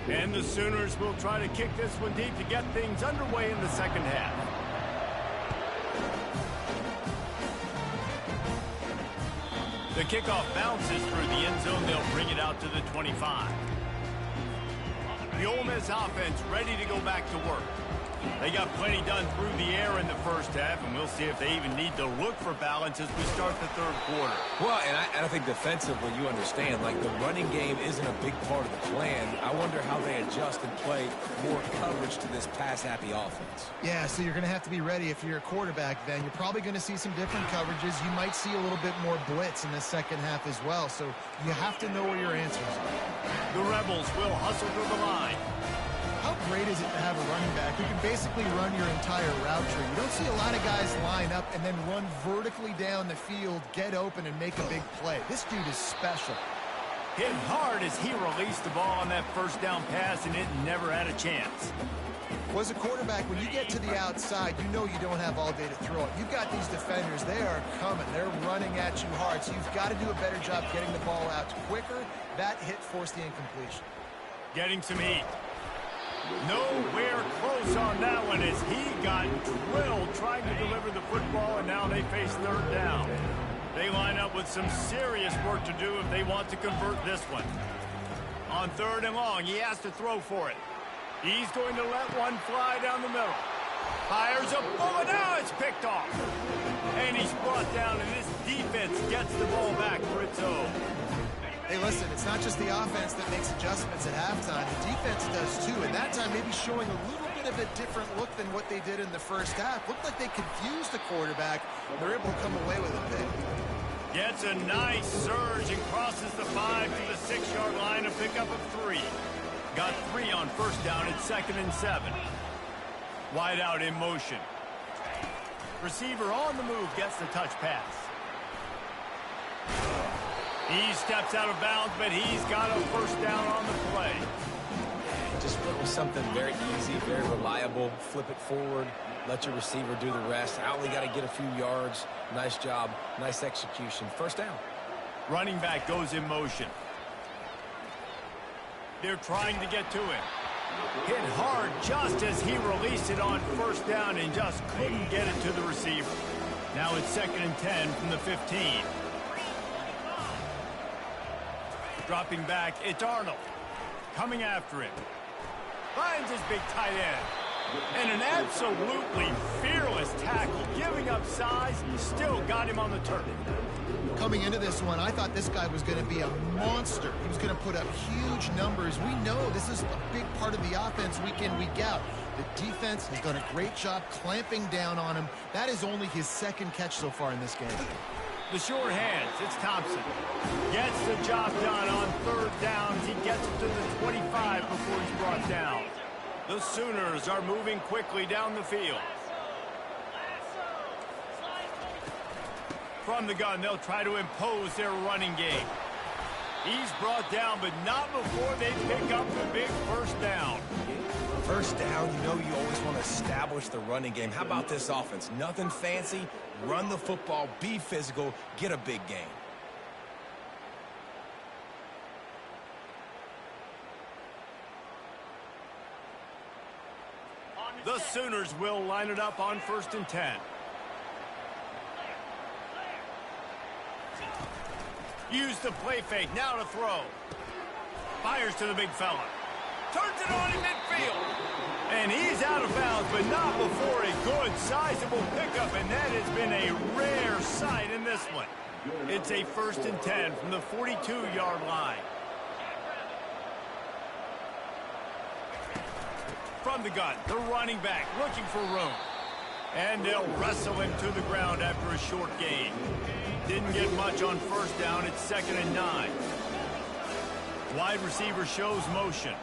And the Sooners will try to kick this one deep to get things underway in the second half. The kickoff bounces through the end zone. They'll bring it out to the 25. The Ole Miss offense ready to go back to work. They got plenty done through the air in the first half, and we'll see if they even need to look for balance as we start the third quarter. Well, and I think defensively, you understand, like the running game isn't a big part of the plan. I wonder how they adjust and play more coverage to this pass-happy offense. Yeah, so you're going to have to be ready if you're a quarterback then. You're probably going to see some different coverages. You might see a little bit more blitz in the second half as well, so you have to know where your answers are. The Rebels will hustle through the line. How great is it to have a running back who can basically run your entire route tree? You don't see a lot of guys line up and then run vertically down the field, get open, and make a big play. This dude is special. Hit hard as he released the ball on that first down pass, and it never had a chance. Well, as a quarterback, when you get to the outside, you know you don't have all day to throw it. You've got these defenders. They are coming. They're running at you hard, so you've got to do a better job getting the ball out quicker. That hit forced the incompletion. Getting some heat. Nowhere close on that one as he got drilled trying to deliver the football, and now they face third down. They line up with some serious work to do if they want to convert this one. On third and long, he has to throw for it. He's going to let one fly down the middle. Fires a bullet. Now it's picked off. And he's brought down, and this defense gets the ball back for its own. Hey, listen, it's not just the offense that makes adjustments at halftime. The defense does too, and that time maybe showing a little bit of a different look than what they did in the first half. Looked like they confused the quarterback. They're able to come away with a pick. Gets a nice surge and crosses the 5 to the 6-yard line, a pickup of 3. Got 3 on first down at 2nd and 7. Wide out in motion. Receiver on the move gets the touch pass. He steps out of bounds, but he's got a first down on the play. Just went with something very easy, very reliable. Flip it forward, let your receiver do the rest. I only got to get a few yards. Nice job, nice execution. First down. Running back goes in motion. They're trying to get to him. Hit hard just as he released it on first down and just couldn't get it to the receiver. Now it's 2nd and 10 from the 15. Dropping back, it's Arnold. Coming after him. Finds his big tight end. And an absolutely fearless tackle. Giving up size, still got him on the turf. Coming into this one, I thought this guy was going to be a monster. He was going to put up huge numbers. We know this is a big part of the offense week in, week out. The defense has done a great job clamping down on him. That is only his 2nd catch so far in this game. The short hands, it's Thompson. Gets the job done on 3rd downs. He gets it to the 25 before he's brought down. The Sooners are moving quickly down the field. From the gun, they'll try to impose their running game. He's brought down, but not before they pick up the big first down. First down, you know you always want to establish the running game. How about this offense? Nothing fancy. Run the football, be physical, get a big gain. The Sooners will line it up on 1st and 10. Use the play fake, now to throw. Fires to the big fella. Turns it on in midfield. And he's out of bounds, but not before a good, sizable pickup, and that has been a rare sight in this one. It's a 1st and 10 from the 42-yard line. From the gun, the running back looking for room. And they'll wrestle him to the ground after a short gain. Didn't get much on first down. It's 2nd and 9. Wide receiver shows motion.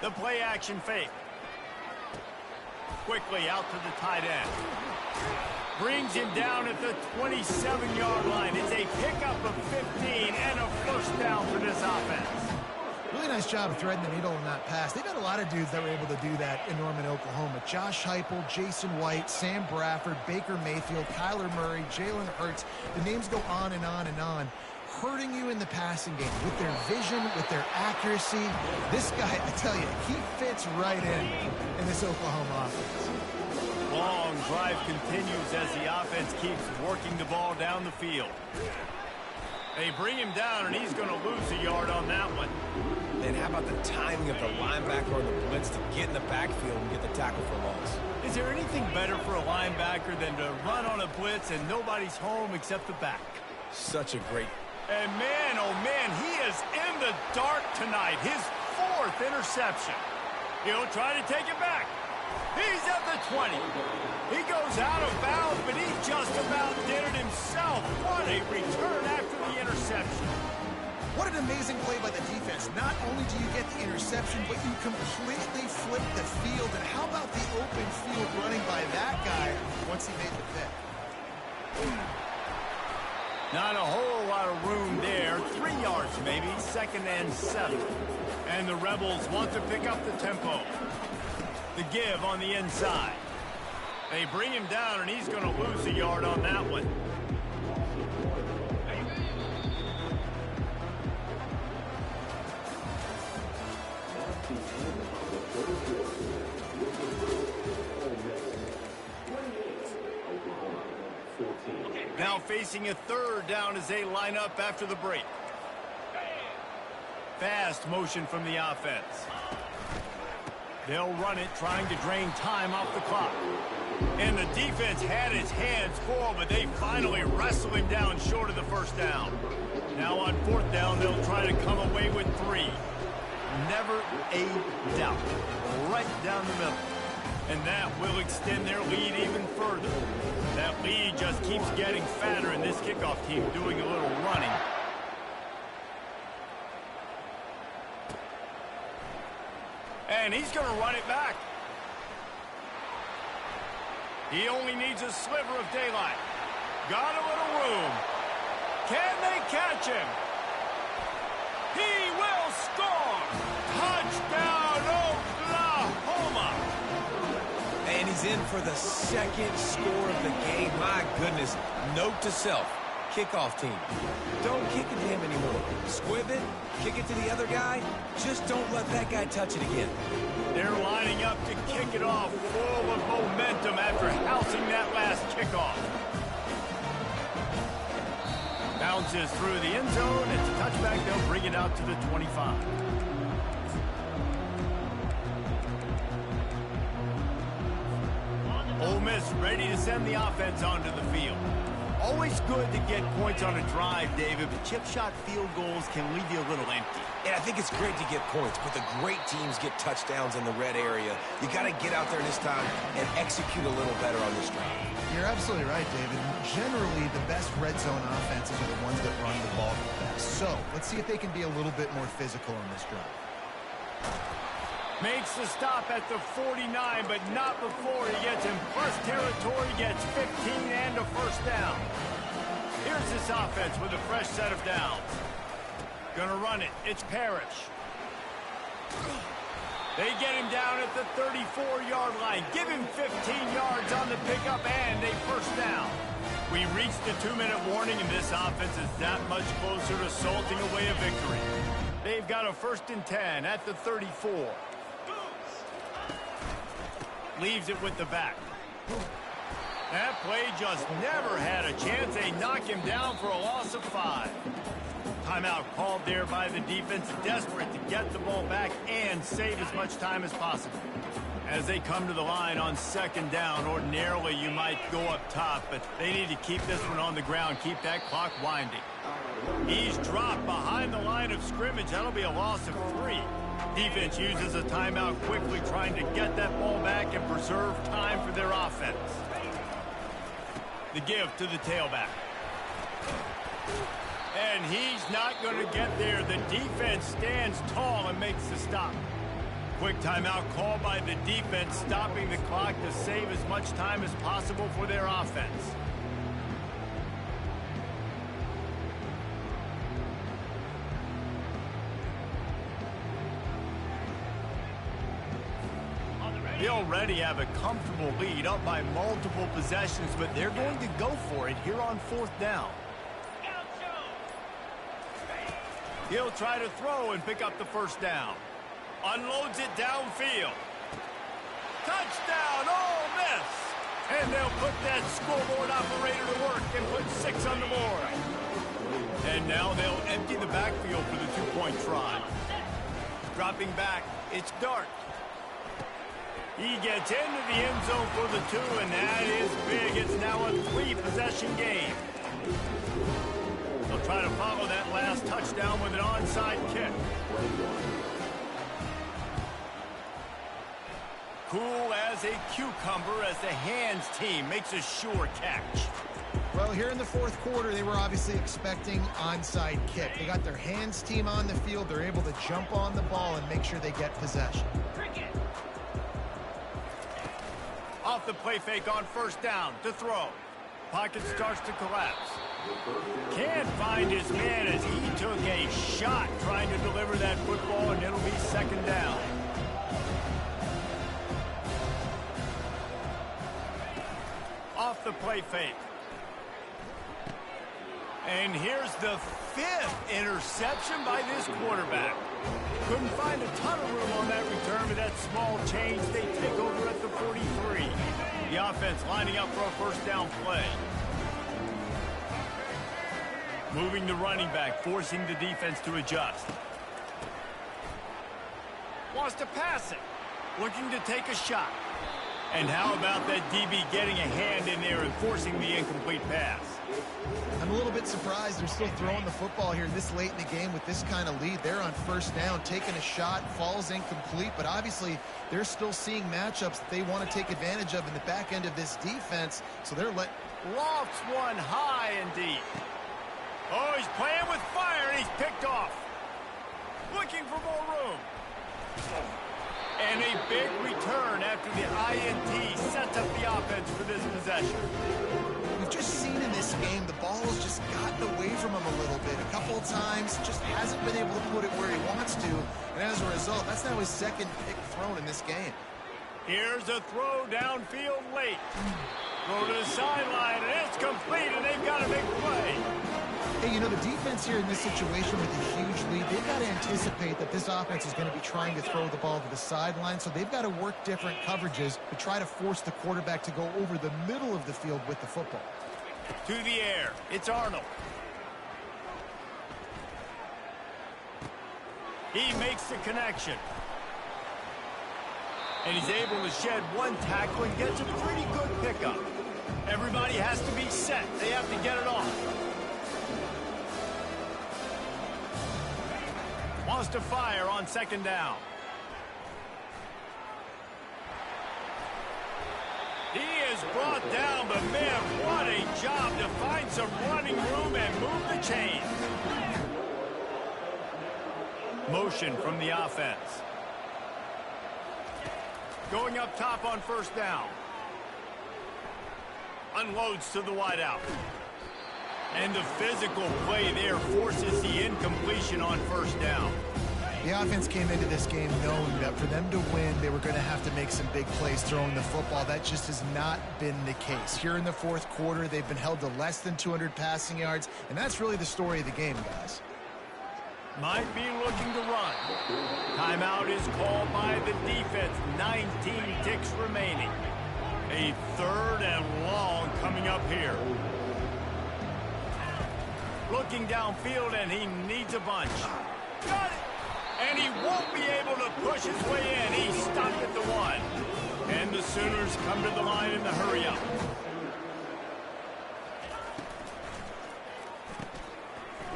The play action fake. Quickly out to the tight end. Brings him down at the 27-yard line. It's a pickup of 15 and a first down for this offense. Really nice job of threading the needle in that pass. They've had a lot of dudes that were able to do that in Norman, Oklahoma. Josh Heupel, Jason White, Sam Bradford, Baker Mayfield, Kyler Murray, Jalen Hurts. The names go on and on and on. Hurting you in the passing game with their vision, with their accuracy. This guy, I tell you, he fits right in this Oklahoma offense. Long drive continues as the offense keeps working the ball down the field. They bring him down, and he's going to lose a yard on that one. And how about the timing of the linebacker or the blitz to get in the backfield and get the tackle for loss? Is there anything better for a linebacker than to run on a blitz and nobody's home except the back? Such a great... And man, oh man, he is in the dark tonight. His 4th interception. He'll try to take it back. He's at the 20. He goes out of bounds, but he just about did it himself. What a return after the interception. What an amazing play by the defense. Not only do you get the interception, but you completely flip the field. And how about the open field running by that guy once he made the pick? Not a whole lot of room there. 3 yards maybe, 2nd and 7. And the Rebels want to pick up the tempo. The give on the inside. They bring him down, and he's going to lose a yard on that one. Now facing a 3rd down as they line up after the break. Fast motion from the offense. They'll run it, trying to drain time off the clock. And the defense had its hands full, but they finally wrestle him down short of the first down. Now on 4th down, they'll try to come away with 3. Never a doubt. Right down the middle. And that will extend their lead even further. That lead just keeps getting fatter, and this kickoff team doing a little running. And he's going to run it back. He only needs a sliver of daylight. Got a little room. Can they catch him? He will score! Touchdown, Oklahoma! And he's in for the second score of the game. My goodness. Note to self. Kickoff team. Don't kick it to him anymore. Squib it, kick it to the other guy. Just don't let that guy touch it again. They're lining up to kick it off full of momentum after housing that last kickoff. Bounces through the end zone. It's a touchback. They'll bring it out to the 25. Ole Miss ready to send the offense onto the field. Always good to get points on a drive, David, but chip shot field goals can leave you a little empty. And I think it's great to get points, but the great teams get touchdowns in the red area. You got to get out there this time and execute a little better on this drive. You're absolutely right, David. Generally, the best red zone offenses are the ones that run the ball the best. So, let's see if they can be a little bit more physical on this drive. Makes the stop at the 49, but not before he gets in plus territory, gets 15 and a first down. Here's this offense with a fresh set of downs. Gonna run it. It's Parrish. They get him down at the 34-yard line. Give him 15 yards on the pickup and a first down. We reached the 2-minute warning, and this offense is that much closer to salting away a victory. They've got a 1st and 10 at the 34. Leaves it with the back. That play just never had a chance. They knock him down for a loss of 5. Timeout called there by the defense, desperate to get the ball back and save as much time as possible. As they come to the line on 2nd down, ordinarily you might go up top, but they need to keep this one on the ground, keep that clock winding. He's dropped behind the line of scrimmage. That'll be a loss of 3. Defense uses a timeout quickly, trying to get that ball back and preserve time for their offense. The give to the tailback. And he's not going to get there. The defense stands tall and makes the stop. Quick timeout called by the defense, stopping the clock to save as much time as possible for their offense. They already have a comfortable lead, up by multiple possessions, but they're going to go for it here on 4th down. He'll try to throw and pick up the first down. Unloads it downfield. Touchdown, Ole Miss! And they'll put that scoreboard operator to work and put 6 on the board. And now they'll empty the backfield for the 2-point try. Dropping back, it's Dart. He gets into the end zone for the 2, and that is big. It's now a 3-possession game. They'll try to follow that last touchdown with an onside kick. Cool as a cucumber as the hands team makes a sure catch. Well, here in the 4th quarter, they were obviously expecting onside kick. They got their hands team on the field. They're able to jump on the ball and make sure they get possession. Off the play fake on 1st down to throw. Pocket starts to collapse. Can't find his man as he took a shot trying to deliver that football, and it'll be 2nd down. Off the play fake. And here's the 5th interception by this quarterback. Couldn't find a ton of room on that return, but that small change, they take over at the 43. The offense lining up for a 1st down play. Moving the running back, forcing the defense to adjust. Wants to pass it. Looking to take a shot. And how about that DB getting a hand in there and forcing the incomplete pass? I'm a little bit surprised they're still throwing the football here this late in the game with this kind of lead. They're on 1st down, taking a shot, falls incomplete, but obviously they're still seeing matchups that they want to take advantage of in the back end of this defense, so they're lofts one high and deep. Oh, he's playing with fire, and he's picked off. Looking for more room. And a big return after the INT sets up the offense for this possession. We've just seen in this game, the ball has just gotten away from him a little bit. A couple of times, just hasn't been able to put it where he wants to. And as a result, that's now his second pick thrown in this game. Here's a throw downfield late. Throw to the sideline, and it's complete, and they've got a big play. Hey, you know, the defense here in this situation with a huge lead, they've got to anticipate that this offense is going to be trying to throw the ball to the sideline, so they've got to work different coverages to try to force the quarterback to go over the middle of the field with the football. To the air, it's Arnold. He makes the connection. And he's able to shed one tackle and gets a pretty good pickup. Everybody has to be set. They have to get it off. Wants to fire on second down. He is brought down, but man, what a job to find some running room and move the chain. Motion from the offense. Going up top on first down. Unloads to the wideout. And the physical play there forces the incompletion on first down. The offense came into this game knowing that for them to win, they were going to have to make some big plays throwing the football. That just has not been the case. Here in the fourth quarter, they've been held to less than 200 passing yards, and that's really the story of the game, guys. Might be looking to run. Timeout is called by the defense. 19 ticks remaining. A third and long coming up here. Looking downfield, and he needs a bunch. Got it! And he won't be able to push his way in. He stopped at the one. And the Sooners come to the line in the hurry-up.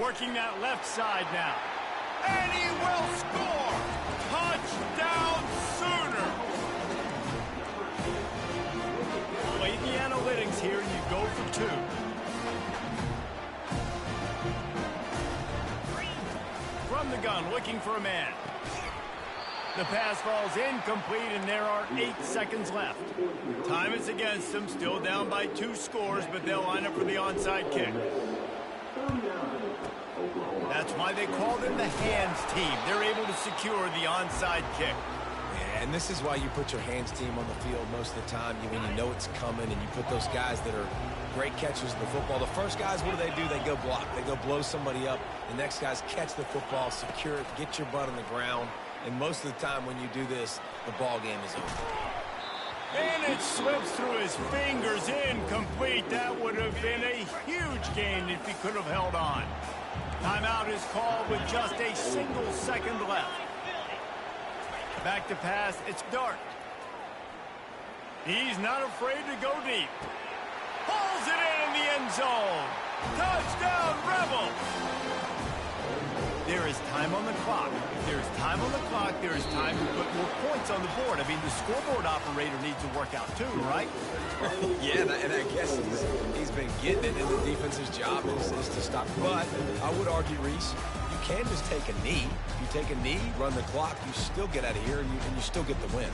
Working that left side now. And he will score! Touchdown, Sooner! Play the analytics here, and you go for two. From the gun, looking for a man. The pass falls incomplete, and there are 8 seconds left. Time is against them, still down by 2 scores, but they'll line up for the onside kick. That's why they call them the hands team. They're able to secure the onside kick. Yeah, and this is why you put your hands team on the field most of the time when you know it's coming, and you put those guys that are great catchers of the football. The first guys, what do? They go block. They go blow somebody up. The next guys catch the football, secure it, get your butt on the ground. And most of the time when you do this, the ball game is over. And it slips through his fingers, incomplete. That would have been a huge gain if he could have held on. Timeout is called with just a single second left. Back to pass, it's Dart. He's not afraid to go deep. Pulls it in the end zone. Touchdown, Rebels! There is time on the clock. If there is time on the clock, there is time to put more points on the board. I mean, the scoreboard operator needs to work out too, right? Yeah, and I guess he's been getting it, and the defense's job is to stop. But I would argue, Reese, you can just take a knee. You take a knee, run the clock, you still get out of here, and you still get the win.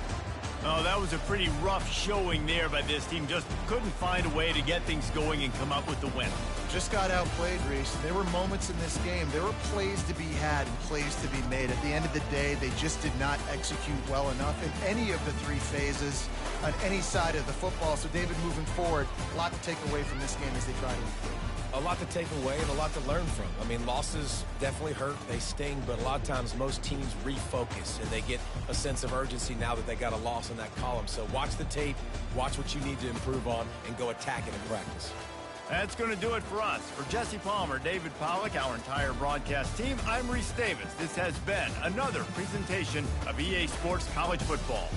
Oh, that was a pretty rough showing there by this team. Just couldn't find a way to get things going and come up with the win. Just got outplayed, Reese. There were moments in this game. There were plays to be had and plays to be made. At the end of the day, they just did not execute well enough in any of the 3 phases on any side of the football. So, David, moving forward, a lot to take away from this game as they try to improve. A lot to take away and a lot to learn from. I mean, losses definitely hurt. They sting, but a lot of times most teams refocus and they get a sense of urgency now that they got a loss in that column. So watch the tape, watch what you need to improve on, and go attack it in practice. That's going to do it for us. For Jesse Palmer, David Pollack, our entire broadcast team, I'm Reese Davis. This has been another presentation of EA Sports College Football.